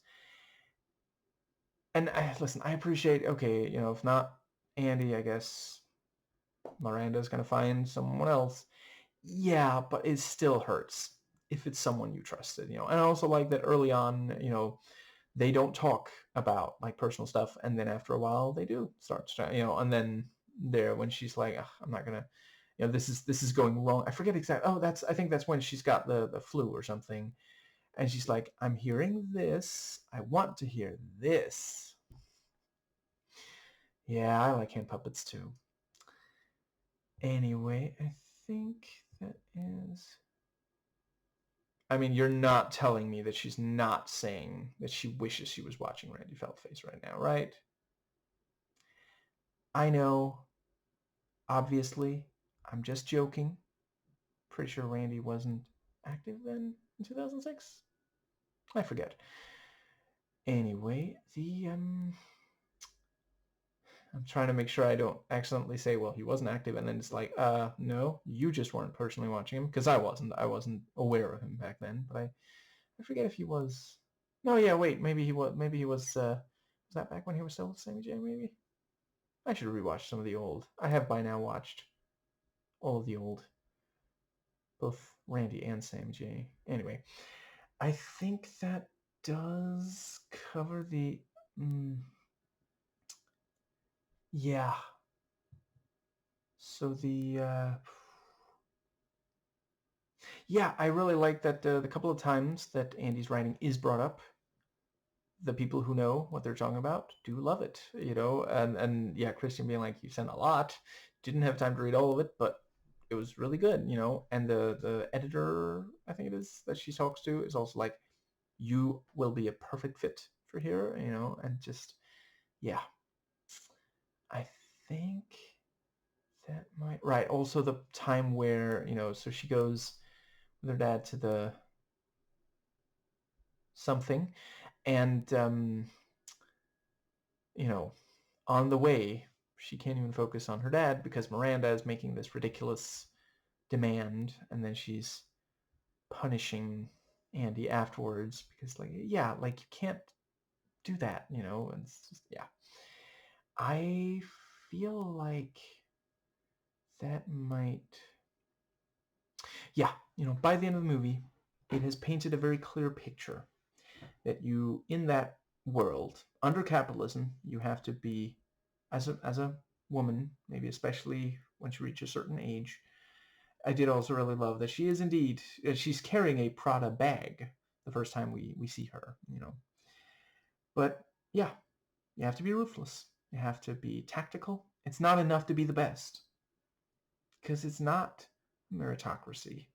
And listen, I appreciate, okay, if not Andy, I guess Miranda's going to find someone else. Yeah, but it still hurts if it's someone you trusted, And I also like that early on, they don't talk about like personal stuff, and then after a while they do start, and then there when she's like, I'm not gonna, this is going wrong. I forget exactly. Oh, I think that's when she's got the flu or something, and she's like, I'm hearing this. I want to hear this. Yeah, I like hand puppets too. Anyway, I think that is... I mean, you're not telling me that she's not saying that she wishes she was watching Randy Feltface right now, right? I know. Obviously, I'm just joking. Pretty sure Randy wasn't active then in 2006. I forget. Anyway, I'm trying to make sure I don't accidentally say, well, he wasn't active, and then it's like, no, you just weren't personally watching him, because I wasn't. I wasn't aware of him back then, but I forget if he was... No, yeah, wait, maybe he was that back when he was still with Sammy J, maybe? I should rewatch some of the old. I have by now watched all of the old, both Randy and Sammy J. Anyway, I think that does cover the... yeah. So yeah, I really like that the couple of times that Andy's writing is brought up, the people who know what they're talking about do love it, and yeah, Christian being like, you sent a lot, didn't have time to read all of it, but it was really good, and the editor, I think it is, that she talks to is also like, you will be a perfect fit for here, and just, yeah, I think that might, right, also the time where, so she goes with her dad to the something, and on the way, she can't even focus on her dad because Miranda is making this ridiculous demand, and then she's punishing Andy afterwards because, like, yeah, like, you can't do that, and it's just, yeah. I feel like that might... Yeah, by the end of the movie, it has painted a very clear picture that you, in that world, under capitalism, you have to be, as a woman, maybe especially once you reach a certain age. I did also really love that she is indeed, she's carrying a Prada bag the first time we see her, But yeah, you have to be ruthless. You have to be tactical. It's not enough to be the best, because it's not meritocracy.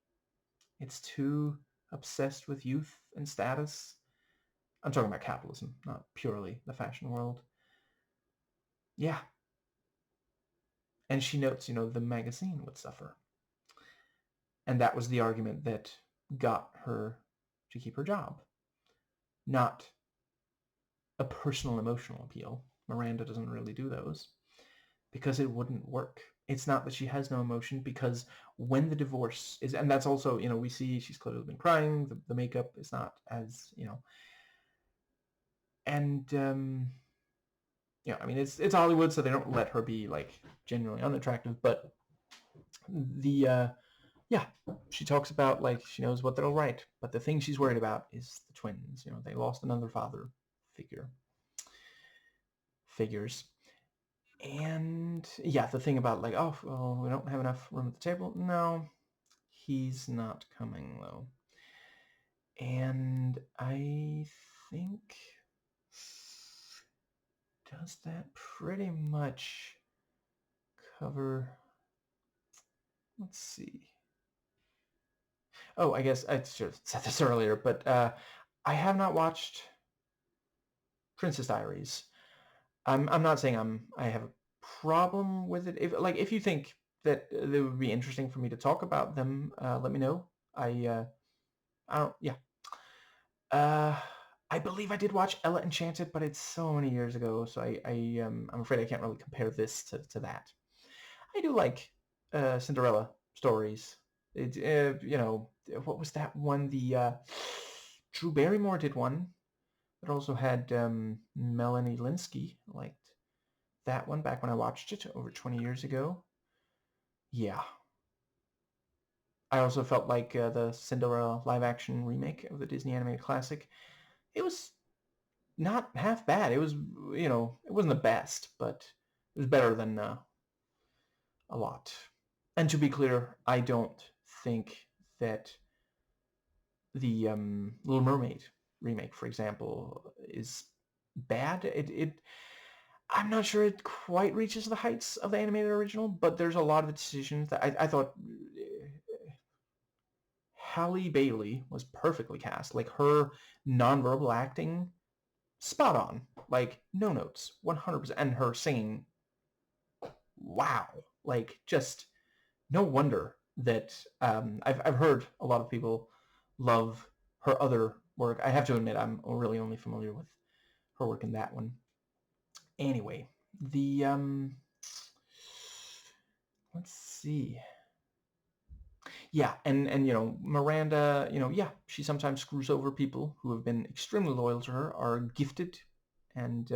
It's too obsessed with youth and status. I'm talking about capitalism, not purely the fashion world. Yeah. And she notes, the magazine would suffer. And that was the argument that got her to keep her job. Not a personal emotional appeal. Miranda doesn't really do those because it wouldn't work. It's not that she has no emotion, because when the divorce is, and that's also, we see she's clearly been crying, the makeup is not as, and, I mean, it's Hollywood, so they don't let her be, like, genuinely unattractive, but yeah, she talks about, like, she knows what they'll write, but the thing she's worried about is the twins. They lost another father figures. And yeah, the thing about, like, oh, well, we don't have enough room at the table. No, he's not coming, though. And I think, does that pretty much cover... Let's see. Oh, I guess I should have said this earlier, but I have not watched Princess Diaries. I'm not saying I have a problem with it. If you think that it would be interesting for me to talk about them, let me know. I don't... Yeah. I believe I did watch Ella Enchanted, but it's so many years ago, so I'm afraid I can't really compare this to that. I do like Cinderella stories. What was that one? The Drew Barrymore did one. It also had Melanie Linsky. I liked that one back when I watched it over 20 years ago. Yeah. I also felt like the Cinderella live-action remake of the Disney animated classic, it was not half bad. It was, it wasn't the best, but it was better than a lot. And to be clear, I don't think that the Little Mermaid remake, for example, is bad. I'm not sure it quite reaches the heights of the animated original, but there's a lot of decisions that I thought Halle Bailey was perfectly cast. Like, her nonverbal acting, spot on. Like, no notes, 100%. And her singing, wow. Like, just no wonder that I've heard a lot of people love her other work. I have to admit, I'm really only familiar with her work in that one. Anyway, the let's see. Yeah, and Miranda, yeah, she sometimes screws over people who have been extremely loyal to her, are gifted, and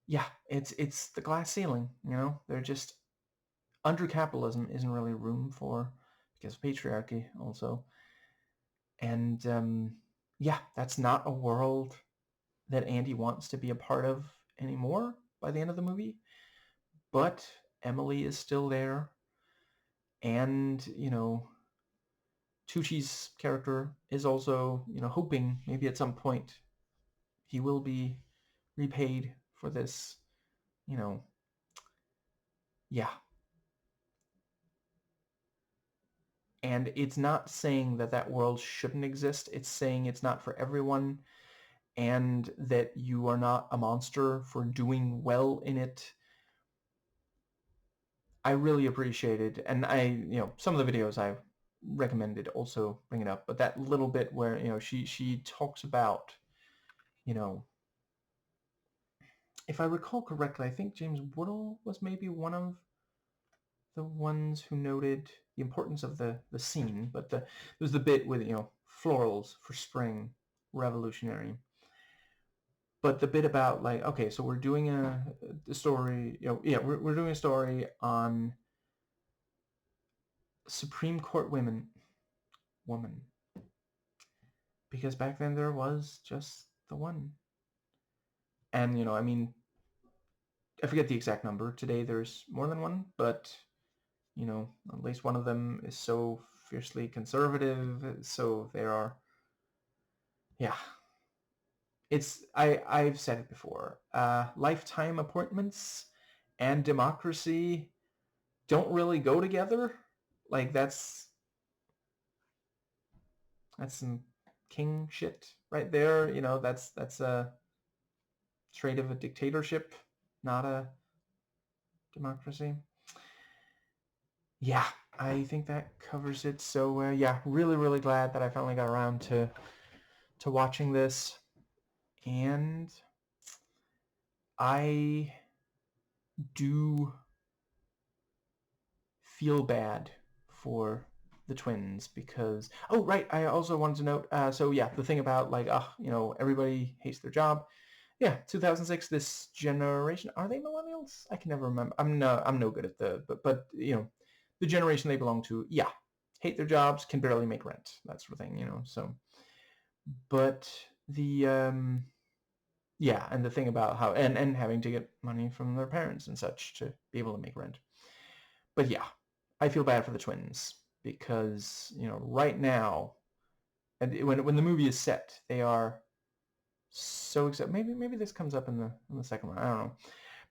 yeah, it's the glass ceiling. They're just... under capitalism isn't really room for, because of patriarchy also. And yeah, that's not a world that Andy wants to be a part of anymore by the end of the movie. But Emily is still there. And, Tucci's character is also, hoping maybe at some point he will be repaid for this, yeah. And it's not saying that that world shouldn't exist. It's saying it's not for everyone, and that you are not a monster for doing well in it. I really appreciated, and some of the videos I recommended also bring it up, but that little bit where, she talks about, if I recall correctly, I think James Woodall was maybe one of the ones who noted the importance of the scene, but there was the bit with, florals for spring, revolutionary. But the bit about like, okay, so we're doing a story, we're doing a story on Supreme Court woman, because back then there was just the one. And I mean, I forget the exact number. Today there's more than one, but at least one of them is so fiercely conservative. So there are, yeah. I've said it before. Lifetime appointments and democracy don't really go together. Like that's some king shit right there. That's a trait of a dictatorship, not a democracy. Yeah, I think that covers it. So yeah, really, really glad that I finally got around to watching this, and I do feel bad for the twins because I also wanted to note so yeah, the thing about like everybody hates their job. Yeah, 2006, this generation, are they millennials? I can never remember. I'm no good at but the generation they belong to, yeah, hate their jobs, can barely make rent, that sort of thing, so. But the yeah, and the thing about how and having to get money from their parents and such to be able to make rent. But yeah, I feel bad for the twins because right now, and when the movie is set, they are so excited. Maybe this comes up in the second one. I don't know,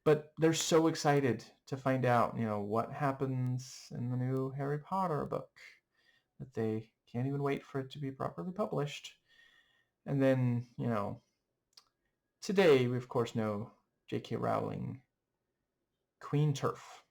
but they're so excited to find out what happens in the new Harry Potter book that they can't even wait for it to be properly published. And then today we of course know J.K. Rowling, Queen Turf.